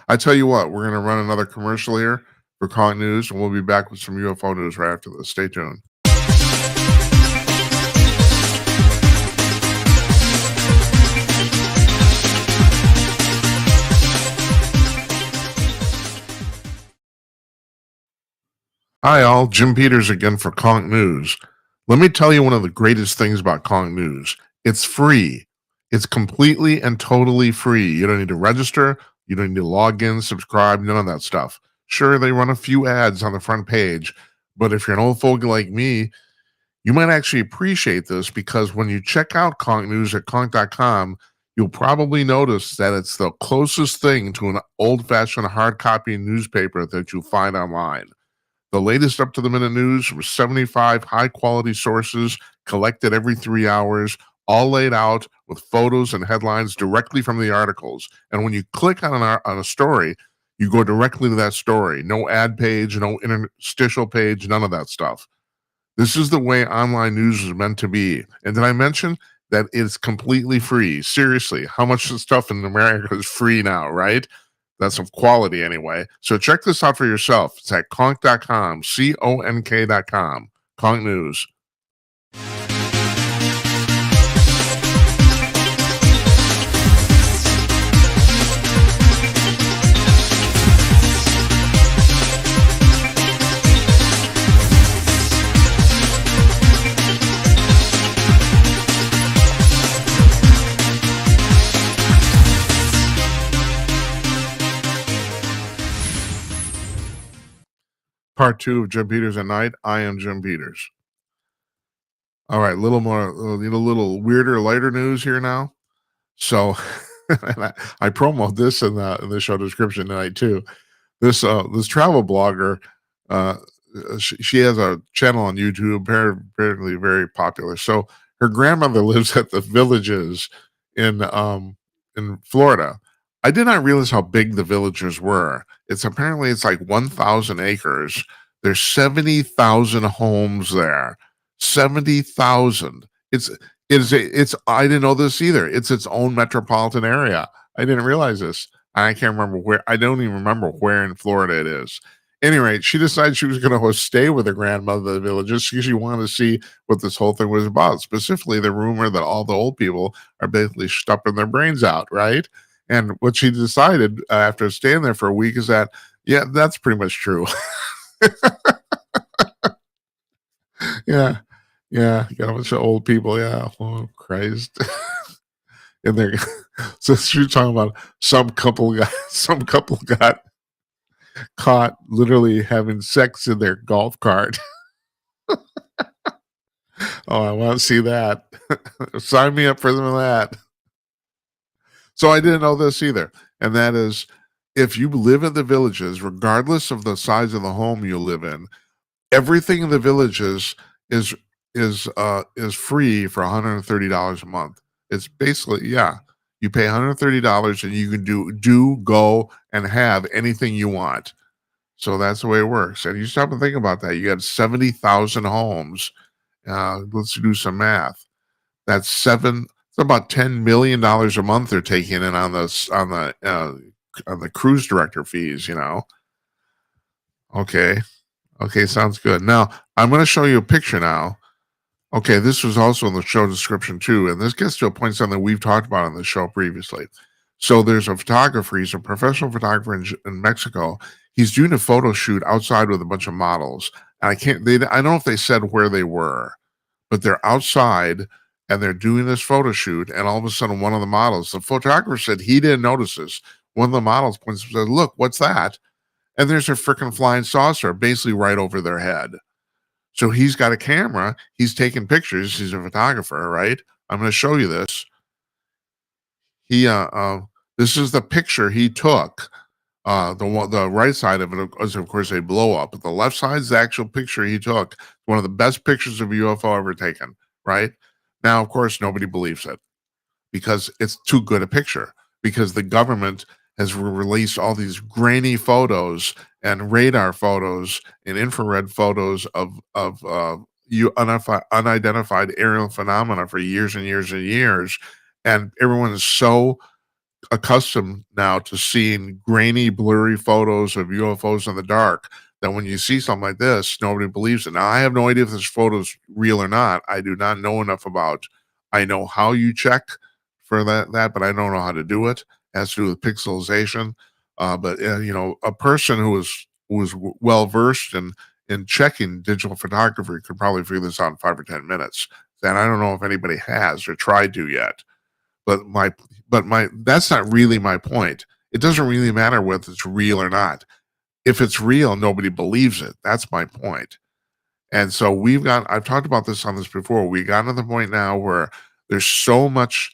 I tell you what, we're going to run another commercial here for Calling News, and we'll be back with some UFO news right after this. Stay tuned. Hi, all. Jim Peters again for Conk News. Let me tell you one of the greatest things about Conk News. It's free. It's completely and totally free. You don't need to register. You don't need to log in, subscribe, none of that stuff. Sure, they run a few ads on the front page, but if you're an old fogey like me, you might actually appreciate this because when you check out Conk News at conk.com, you'll probably notice that it's the closest thing to an old fashioned hard copy newspaper that you'll find online. The latest up to the minute news with 75 high quality sources collected every 3 hours, all laid out with photos and headlines directly from the articles. And when you click on a story, you go directly to that story. No ad page, no interstitial page, none of that stuff. This is the way online news is meant to be. And did I mention that it's completely free? Seriously, how much of the stuff in America is free now, right? That's of quality anyway. So check this out for yourself. It's at conk.com, CONK.com. Conk News. Part two of Jim Peters at Night. I am Jim Peters. All right, a little more, a little weirder, lighter news here now. So, and I promote this in the show description tonight too. This travel blogger, uh, she has a channel on YouTube, apparently very popular. So her grandmother lives at the Villages in Florida. I did not realize how big the Villages were. It's like 1,000 acres. There's 70,000 homes there. 70,000. It's I didn't know this either. It's its own metropolitan area. I didn't realize this. I can't remember where. I don't even remember where in Florida it is. Anyway, she decided she was going to stay with her grandmother in the village just because she wanted to see what this whole thing was about. Specifically, the rumor that all the old people are basically stuffing their brains out, right? And what she decided after staying there for a week is that, yeah, that's pretty much true. Yeah, yeah, got a bunch of old people. Yeah, oh Christ. And they're so she was talking about some couple got caught literally having sex in their golf cart. Oh, I want to see that. Sign me up for some of that. So I didn't know this either. And that is if you live in the Villages, regardless of the size of the home you live in, everything in the Villages is is free for $130 a month. It's basically, yeah, you pay $130 and you can do go and have anything you want. So that's the way it works. And you stop and think about that. You got 70,000 homes. Let's do some math. It's about $10 million a month they're taking in on the cruise director fees, you know. Okay. Okay, sounds good. Now, I'm going to show you a picture now. Okay, this was also in the show description too, and this gets to a point something we've talked about on the show previously. So there's a photographer, he's a professional photographer in Mexico. He's doing a photo shoot outside with a bunch of models. And I don't know if they said where they were, but they're outside and they're doing this photo shoot, and all of a sudden one of the models, the photographer said he didn't notice this. One of the models points and said, "Look, what's that?" And there's a freaking flying saucer basically right over their head. So he's got a camera. He's taking pictures. He's a photographer, right? I'm going to show you this. He, this is the picture he took. The right side of it is, of course, a blow up. But the left side is the actual picture he took. One of the best pictures of a UFO ever taken, right? Now, of course, nobody believes it because it's too good a picture. Because the government has released all these grainy photos and radar photos and infrared photos of unidentified aerial phenomena for years and years and years, and everyone is so accustomed now to seeing grainy, blurry photos of UFOs in the dark that when you see something like this, nobody believes it. Now, I have no idea if this photo's real or not. I do not know enough about. I know how you check for that, but I don't know how to do it. It has to do with pixelization. But you know, a person who was well versed in checking digital photography could probably figure this out in 5 or 10 minutes. And I don't know if anybody has or tried to yet. But my that's not really my point. It doesn't really matter whether it's real or not. If it's real, nobody believes it. That's my point. And so I've talked about this on this before. We got to the point now where there's so much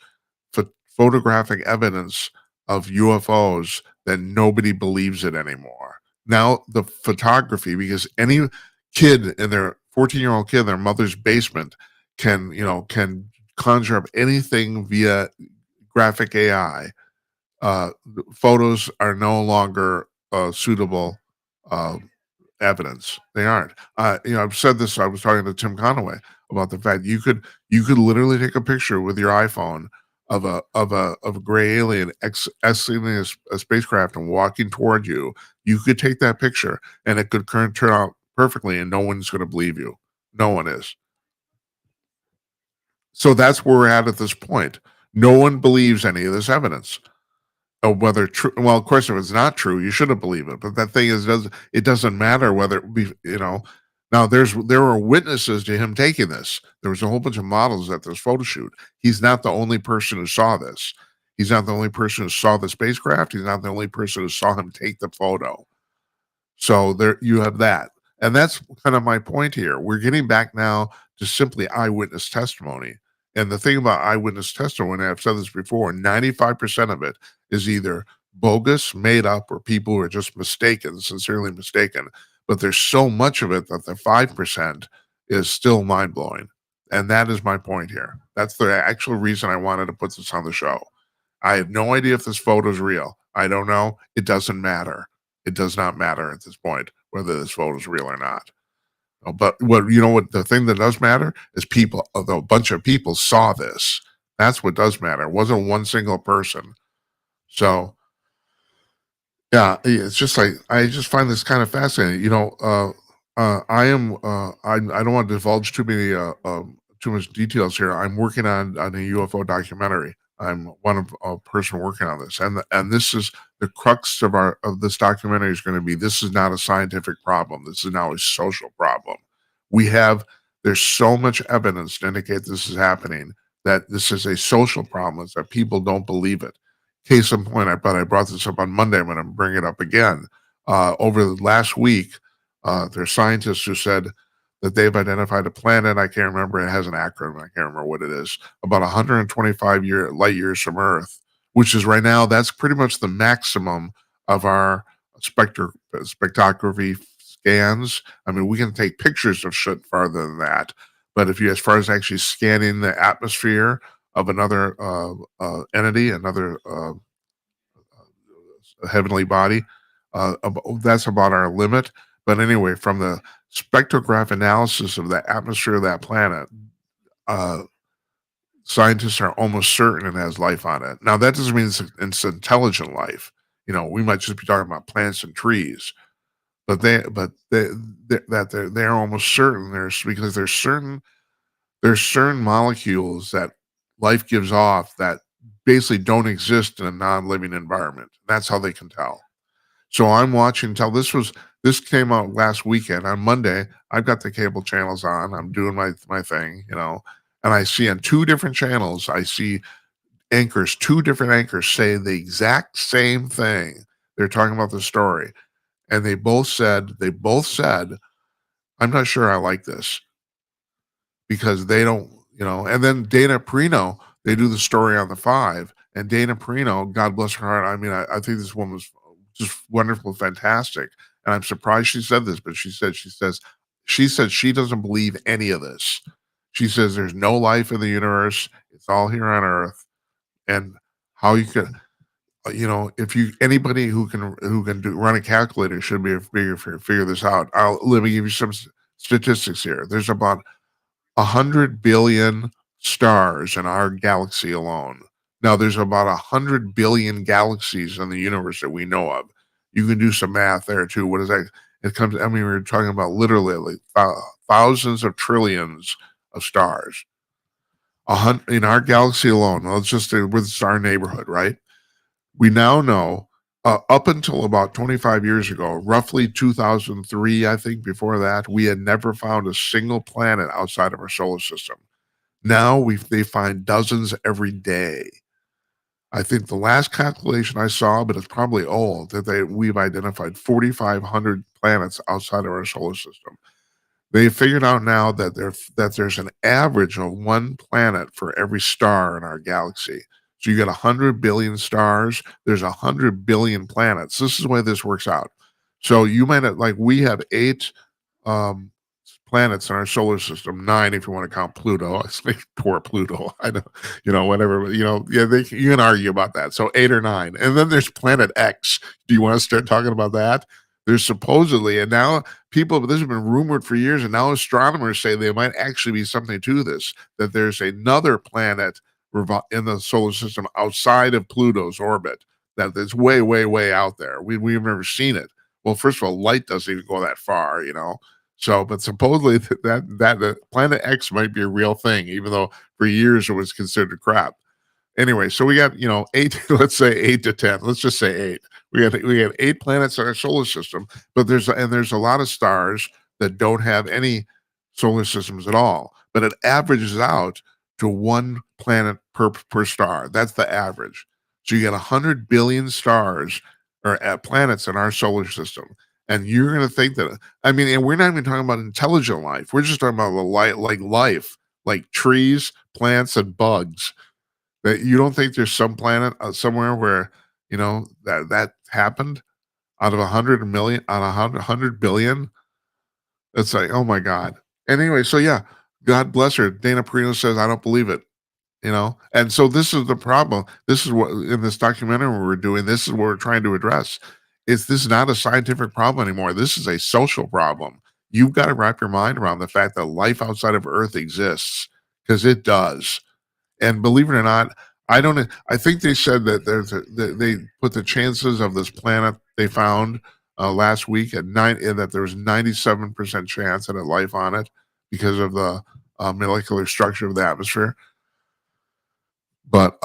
photographic evidence of UFOs that nobody believes it anymore. Now the photography, because any kid in their 14-year-old kid in their mother's basement can conjure up anything via graphic AI. Photos are no longer suitable uh, evidence. They aren't. I've said this. I was talking to Tim Conaway about the fact you could literally take a picture with your iPhone of a gray alien exiting a spacecraft and walking toward you. You could take that picture and it could turn out perfectly, and no one's going to believe you. No one is. So that's where we're at this point. No one believes any of this evidence. Whether true, well, of course, if it's not true, you shouldn't believe it. But that thing is, it doesn't matter whether it be, Now there were witnesses to him taking this. There was a whole bunch of models at this photo shoot. He's not the only person who saw this. He's not the only person who saw the spacecraft. He's not the only person who saw him take the photo. So there you have that. And that's kind of my point here. We're getting back now to simply eyewitness testimony. And the thing about eyewitness testimony, I've said this before, 95% of it is either bogus, made up, or people who are just mistaken, sincerely mistaken. But there's so much of it that the 5% is still mind blowing. And that is my point here. That's the actual reason I wanted to put this on the show. I have no idea if this photo is real. I don't know. It doesn't matter. It does not matter at this point whether this photo is real or not. But what the thing that does matter is people. Although a bunch of people saw this, that's what does matter. It wasn't one single person. So yeah, it's just like I just find this kind of fascinating. I don't want to divulge too much details here. I'm working on a UFO documentary. I'm one of a person working on this, and this is the crux of this documentary is going to be. This is not a scientific problem. This is now a social problem. We have there's so much evidence to indicate this is happening that this is a social problem. It's that people don't believe it. Case in point, I brought this up on Monday. I'm going to bring it up again. Over the last week, there are scientists who said that they've identified a planet. I can't remember. It has an acronym. I can't remember what it is. About 125 light years from Earth, which is right now. That's pretty much the maximum of our spectrography scans. I mean, we can take pictures of shit farther than that, but as far as actually scanning the atmosphere of another entity, another heavenly body. That's about our limit. But anyway, from the spectrograph analysis of the atmosphere of that planet, uh, scientists are almost certain it has life on it. Now, that doesn't mean it's intelligent life. We might just be talking about plants and trees, but they're almost certain because there's certain molecules that life gives off that basically don't exist in a non-living environment. That's how they can tell. So I'm watching till this came out last weekend. On Monday, I've got the cable channels on. I'm doing my thing, and I see on two different channels, I see two different anchors say the exact same thing. They're talking about the story. And they both said, I'm not sure I like this because they don't, and then Dana Perino, they do the story on the five, and Dana Perino, God bless her heart. I mean, I think this woman was just wonderful, fantastic. And I'm surprised she said this, but she said she doesn't believe any of this. She says there's no life in the universe. It's all here on Earth. And how you can, if you anybody who can run a calculator should be able to figure this out. Let me give you some statistics here. There's about 100 billion stars in our galaxy alone. Now, there's about 100 billion galaxies in the universe that we know of. You can do some math there too. What is that? We're talking about literally like thousands of trillions of stars. In our galaxy alone, let's just say with our neighborhood, right? We now know Up until about 25 years ago, roughly 2003, I think before that, we had never found a single planet outside of our solar system. Now they find dozens every day. I think the last calculation I saw, but it's probably old, that we've identified 4,500 planets outside of our solar system. They figured out now that there's an average of one planet for every star in our galaxy. So you got 100 billion stars. There's 100 billion planets. This is the way this works out. So you might have, like, we have eight um, planets in our solar system, 9 if you want to count Pluto. I say poor Pluto. I know, whatever. Yeah, you can argue about that. So 8 or 9, and then there's Planet X. Do you want to start talking about that? There's supposedly, and now people, this has been rumored for years, and now astronomers say there might actually be something to this. That there's another planet in the solar system outside of Pluto's orbit that is way, way, way out there. We've never seen it. Well, first of all, light doesn't even go that far. So, but supposedly that Planet X might be a real thing, even though for years it was considered crap. Anyway, so we got 8. Let's say 8 to 10. Let's just say 8. We got 8 planets in our solar system, but there's a lot of stars that don't have any solar systems at all. But it averages out to one planet per star. That's the average. So you got 100 billion stars or planets in our solar system. And you're going to think that, I mean, and we're not even talking about intelligent life. We're just talking about the life, like trees, plants, and bugs. That you don't think there's some planet somewhere where that happened out of 100 million, on 100 billion. It's like, oh my god. Anyway, so yeah, God bless her. Dana Perino says, I don't believe it. And so this is the problem. This is what, in this documentary we're doing, this is what we're trying to address. This is not a scientific problem anymore. This is a social problem. You've got to wrap your mind around the fact that life outside of Earth exists, because it does. And believe it or not, I think they said that they put the chances of this planet they found last week at 9, and that there was 97% chance that it had life on it because of the molecular structure of the atmosphere. But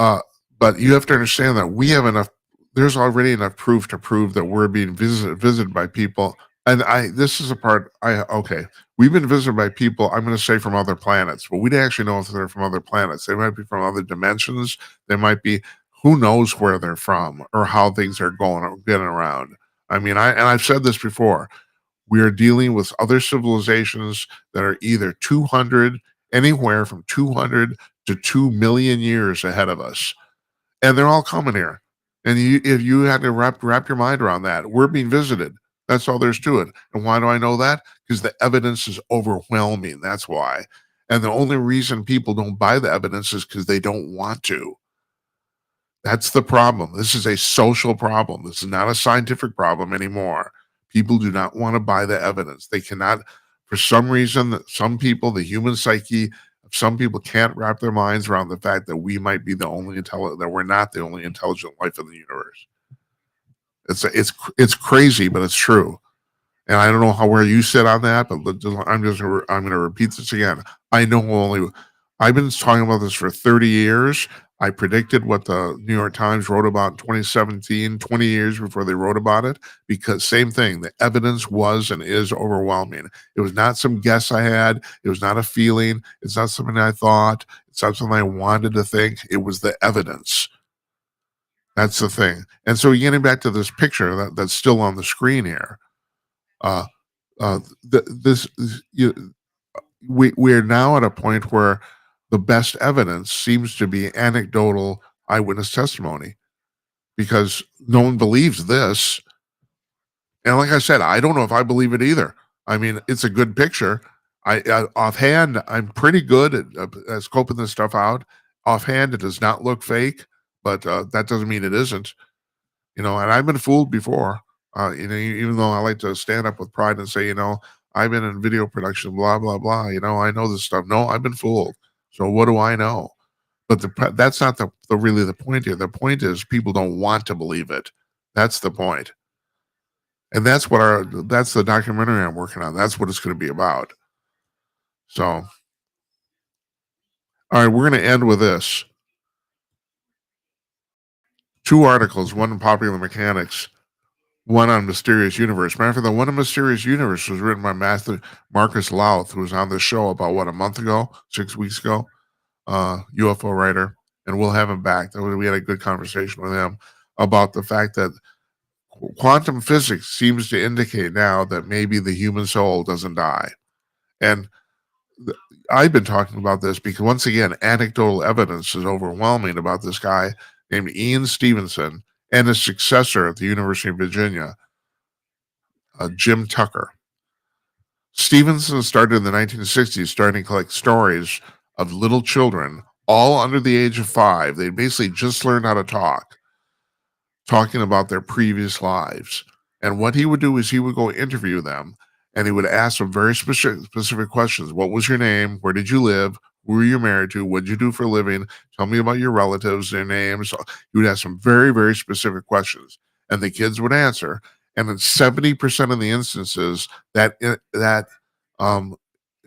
you have to understand that we have enough. There's already enough proof to prove that we're being visited by people. And this is a part. Okay, we've been visited by people. I'm going to say from other planets, but we don't actually know if they're from other planets. They might be from other dimensions. They might be. Who knows where they're from or how things are going or getting around. I mean, I've said this before. We are dealing with other civilizations that are either 200, anywhere from 200 to 2 million years ahead of us. And they're all coming here. And if you had to wrap your mind around that, we're being visited. That's all there's to it. And why do I know that? Because the evidence is overwhelming. That's why. And the only reason people don't buy the evidence is because they don't want to. That's the problem. This is a social problem. This is not a scientific problem anymore. People do not want to buy the evidence. They cannot, for some reason, some people, the human psyche, some people can't wrap their minds around the fact that we might be the only intelligent, that we're not the only intelligent life in the universe. It's crazy, but it's true. And I don't know where you sit on that, but I'm going to repeat this again. I've been talking about this for 30 years. I predicted what the New York Times wrote about in 2017, 20 years before they wrote about it, because same thing, the evidence was and is overwhelming. It was not some guess I had. It was not a feeling. It's not something I thought. It's not something I wanted to think. It was the evidence. That's the thing. And so getting back to this picture that's still on the screen here, uh, this we're now at a point where the best evidence seems to be anecdotal eyewitness testimony, because no one believes this. And like I said, I don't know if I believe it either. I mean, it's a good picture. Offhand, I'm pretty good at scoping this stuff out. Offhand, it does not look fake, but that doesn't mean it isn't. And I've been fooled before. Even though I like to stand up with pride and say, I've been in video production, blah blah blah. I know this stuff. No, I've been fooled. So what do I know? But that's not really the point here. The point is people don't want to believe it. That's the point. And that's the documentary I'm working on. That's what it's going to be about. So, all right, we're going to end with this. 2 articles, one in Popular Mechanics, one on Mysterious Universe. Matter of fact, the one on Mysterious Universe was written by Master Marcus Louth, who was on the show about, what, a month ago, 6 weeks ago? UFO writer, and we'll have him back. We had a good conversation with him about the fact that quantum physics seems to indicate now that maybe the human soul doesn't die. And I've been talking about this because, once again, anecdotal evidence is overwhelming about this guy named Ian Stevenson and his successor at the University of Virginia, Jim Tucker. Stevenson started in the 1960s, starting to collect stories of little children, all under the age of 5. They basically just learned how to talk, talking about their previous lives. And what he would do is he would go interview them, and he would ask them very specific questions. What was your name? Where did you live? Who were you married to? What did you do for a living? Tell me about your relatives, their names. He would ask some very, very specific questions, and the kids would answer. And in 70% of the instances, that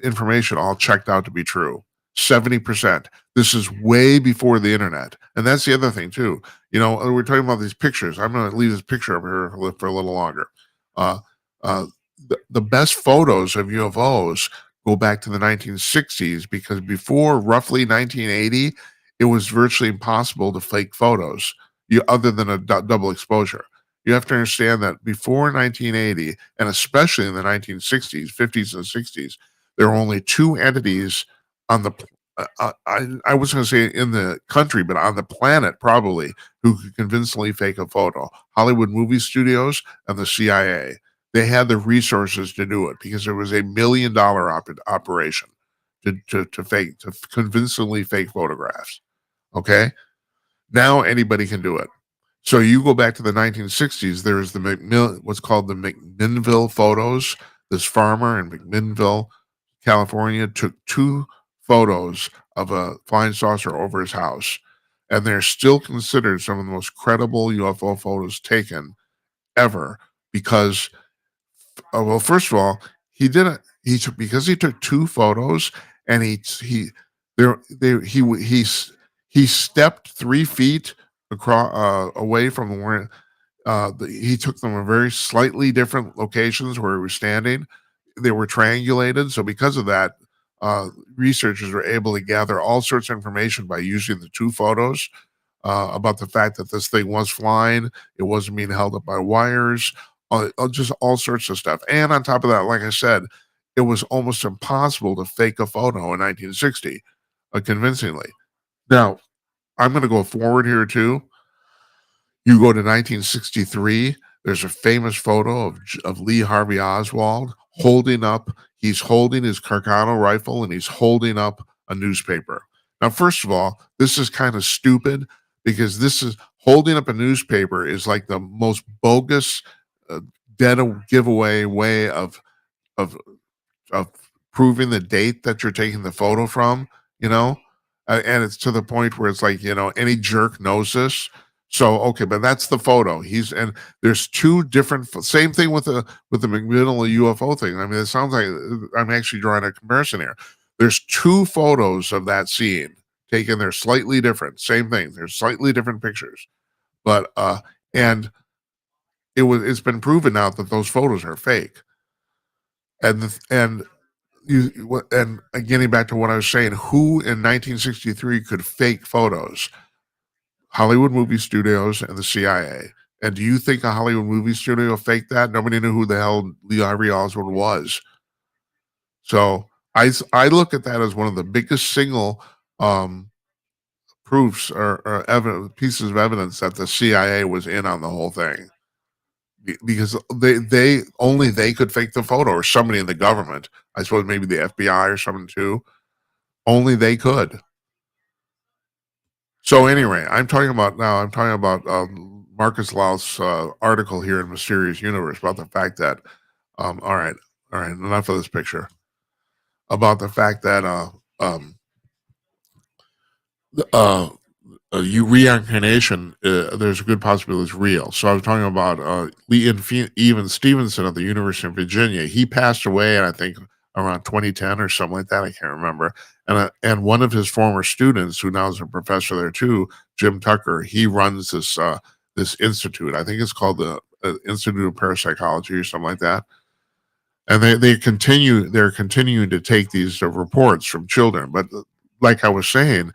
information all checked out to be true. 70%. This is way before the internet. And that's the other thing, too. We're talking about these pictures. I'm going to leave this picture up here for a little longer. The best photos of UFOs go back to the 1960s, because before roughly 1980, it was virtually impossible to fake photos, other than a double exposure. You have to understand that before 1980, and especially in the 1960s, 50s, and 60s, there were only 2 entities on the I was going to say in the country, but on the planet probably, who could convincingly fake a photo: Hollywood movie studios and the CIA. They had the resources to do it because it was $1 million operation to convincingly fake photographs. Okay, now anybody can do it. So you go back to the 1960s. There's what's called the McMinnville photos. This farmer in McMinnville, California, took 2 photos of a flying saucer over his house, and they're still considered some of the most credible UFO photos taken ever. Because, well, first of all, he did it. Because he took 2 photos, and he stepped 3 feet across away from where he took them in very slightly different locations where he was standing. They were triangulated, so because of that, researchers were able to gather all sorts of information by using the 2 photos about the fact that this thing was flying. It wasn't being held up by wires, just all sorts of stuff. And on top of that, like I said, it was almost impossible to fake a photo in 1960 convincingly. Now, I'm going to go forward here too. You go to 1963. There's a famous photo of Lee Harvey Oswald he's holding his Carcano rifle, and he's holding up a newspaper. Now, first of all, this is kind of stupid, because this is holding up a newspaper is like the most bogus, dead giveaway way of proving the date that you're taking the photo from, and it's to the point where it's like, any jerk knows this. So, okay, but that's the photo. And there's 2 different, same thing with the McMinnville UFO thing. I mean, it sounds like I'm actually drawing a comparison here. There's 2 photos of that scene taken. They're slightly different. Same thing. They're slightly different pictures, but and it's been proven now that those photos are fake. And getting back to what I was saying, who in 1963 could fake photos? Hollywood movie studios and the CIA. And do you think a Hollywood movie studio faked that? Nobody knew who the hell Lee Harvey Oswald was. So I look at that as one of the biggest single proofs or pieces of evidence that the CIA was in on the whole thing, because they could fake the photo, or somebody in the government. I suppose maybe the FBI or something too. Only they could. So anyway, I'm talking about Marcus Louth's article here in Mysterious Universe about the fact that, all right, enough of this picture. About the fact that reincarnation, there's a good possibility is real. So I was talking about Even Stevenson at the University of Virginia. He passed away, and I think around 2010 or something like that. I can't remember. And one of his former students, who now is a professor there too, Jim Tucker, he runs this institute. I think it's called the Institute of Parapsychology or something like that. And they're continuing to take these reports from children. But like I was saying,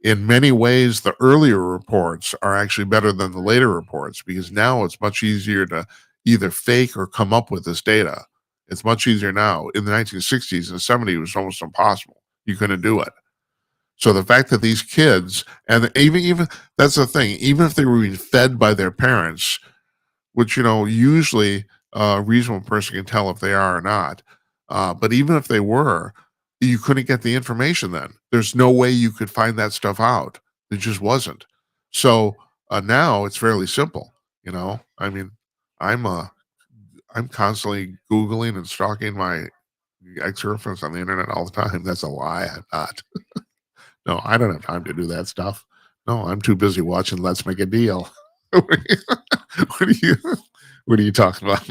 in many ways, the earlier reports are actually better than the later reports, because now it's much easier to either fake or come up with this data. It's much easier now. In the 1960s and 70s, it was almost impossible. You couldn't do it. So the fact that these kids, and even that's the thing, even if they were being fed by their parents, which, usually a reasonable person can tell if they are or not. But even if they were, you couldn't get the information then. There's no way you could find that stuff out. It just wasn't. So now it's fairly simple. I mean, I'm I'm constantly Googling and stalking my ex-girlfriends on the internet all the time. That's a lie. I'm not. No, I don't have time to do that stuff. No, I'm too busy watching Let's Make a Deal. What are you what are you talking about?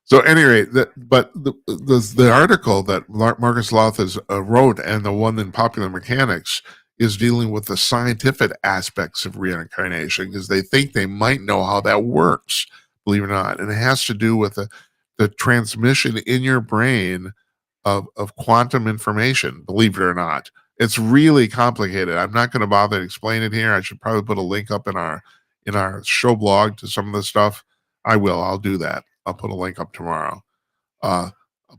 So, anyway, the article that Marcus Loth has wrote, and the one in Popular Mechanics, is dealing with the scientific aspects of reincarnation, because they think they might know how that works, believe it or not. And it has to do with the transmission in your brain of quantum information, believe it or not. It's really complicated. I'm not going to bother to explain it here. I should probably put a link up in our show blog to some of the stuff. I will. I'll do that. I'll put a link up tomorrow uh,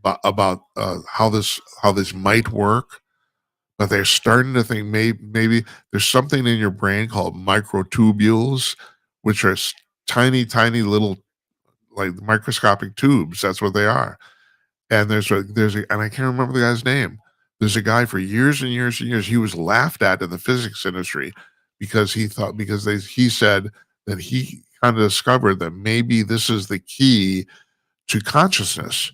about how this might work. But they're starting to think maybe there's something in your brain called microtubules, which are tiny, tiny little, like, microscopic tubes. That's what they are. And and I can't remember the guy's name. There's a guy, for years and years and years, he was laughed at in the physics industry because he said that he kind of discovered that maybe this is the key to consciousness.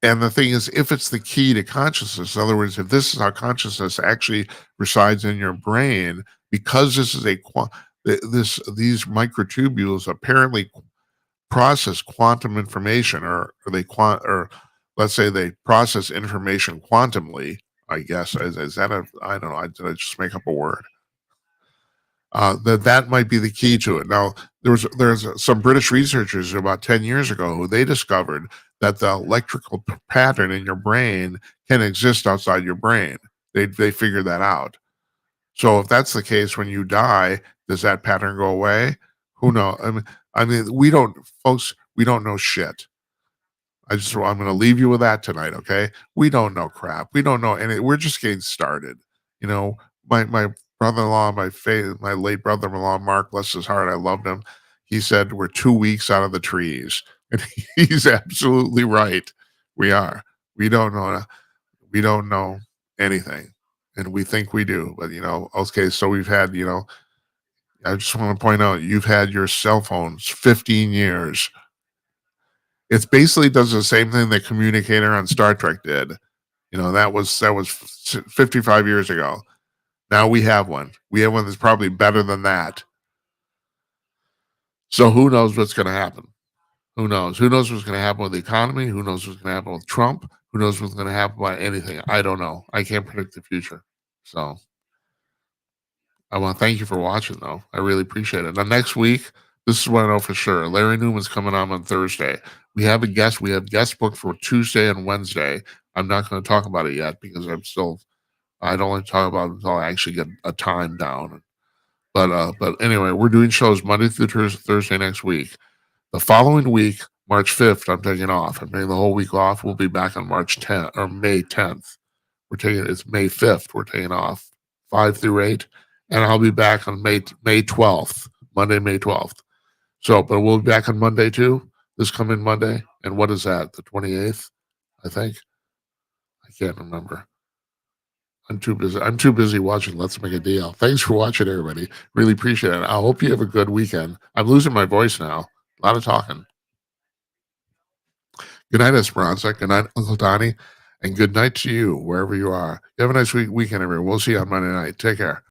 And the thing is, if it's the key to consciousness, in other words, if this is how consciousness actually resides in your brain, because this is these microtubules apparently process quantum information, or or let's say they process information quantumly. I guess is that I don't know. Did I just make up a word? That might be the key to it. Now, there's some British researchers about 10 years ago who they discovered that the electrical pattern in your brain can exist outside your brain. They figured that out. So if that's the case, when you die, does that pattern go away? Who knows? I mean, we don't know shit. I'm going to leave you with that tonight. Okay, we don't know crap. We don't know any. We're just getting started. You know, my brother-in-law, my late brother-in-law, Mark, bless his heart, I loved him. He said we're 2 weeks out of the trees, and he's absolutely right. We are. We don't know. We don't know anything, and we think we do. But okay. So we've had. I just want to point out, you've had your cell phones 15 years. It's basically does the same thing the communicator on Star Trek did. That was 55 years ago. Now we have one. We have one that's probably better than that. So who knows what's going to happen? Who knows? Who knows what's going to happen with the economy? Who knows what's going to happen with Trump? Who knows what's going to happen about anything? I don't know. I can't predict the future. So I want to thank you for watching, though. I really appreciate it. Now, next week, this is what I know for sure. Larry Newman's coming on Thursday. We have a guest. We have guest booked for Tuesday and Wednesday. I'm not going to talk about it yet because I don't like to talk about it until I actually get a time down. But anyway, we're doing shows Monday through Thursday next week. The following week, March 5th, I'm taking off. I'm taking the whole week off. We'll be back on March 10th or May 10th. It's May 5th. We're taking off 5 through 8. And I'll be back on May 12th, Monday, May 12th. So, but we'll be back on Monday too, this coming Monday. And what is that, the 28th, I think? I can't remember. I'm too busy. I'm too busy watching Let's Make a Deal. Thanks for watching, everybody. Really appreciate it. I hope you have a good weekend. I'm losing my voice now. A lot of talking. Good night, Esperanza. Good night, Uncle Donnie. And good night to you, wherever you are. You have a nice weekend, everyone. We'll see you on Monday night. Take care.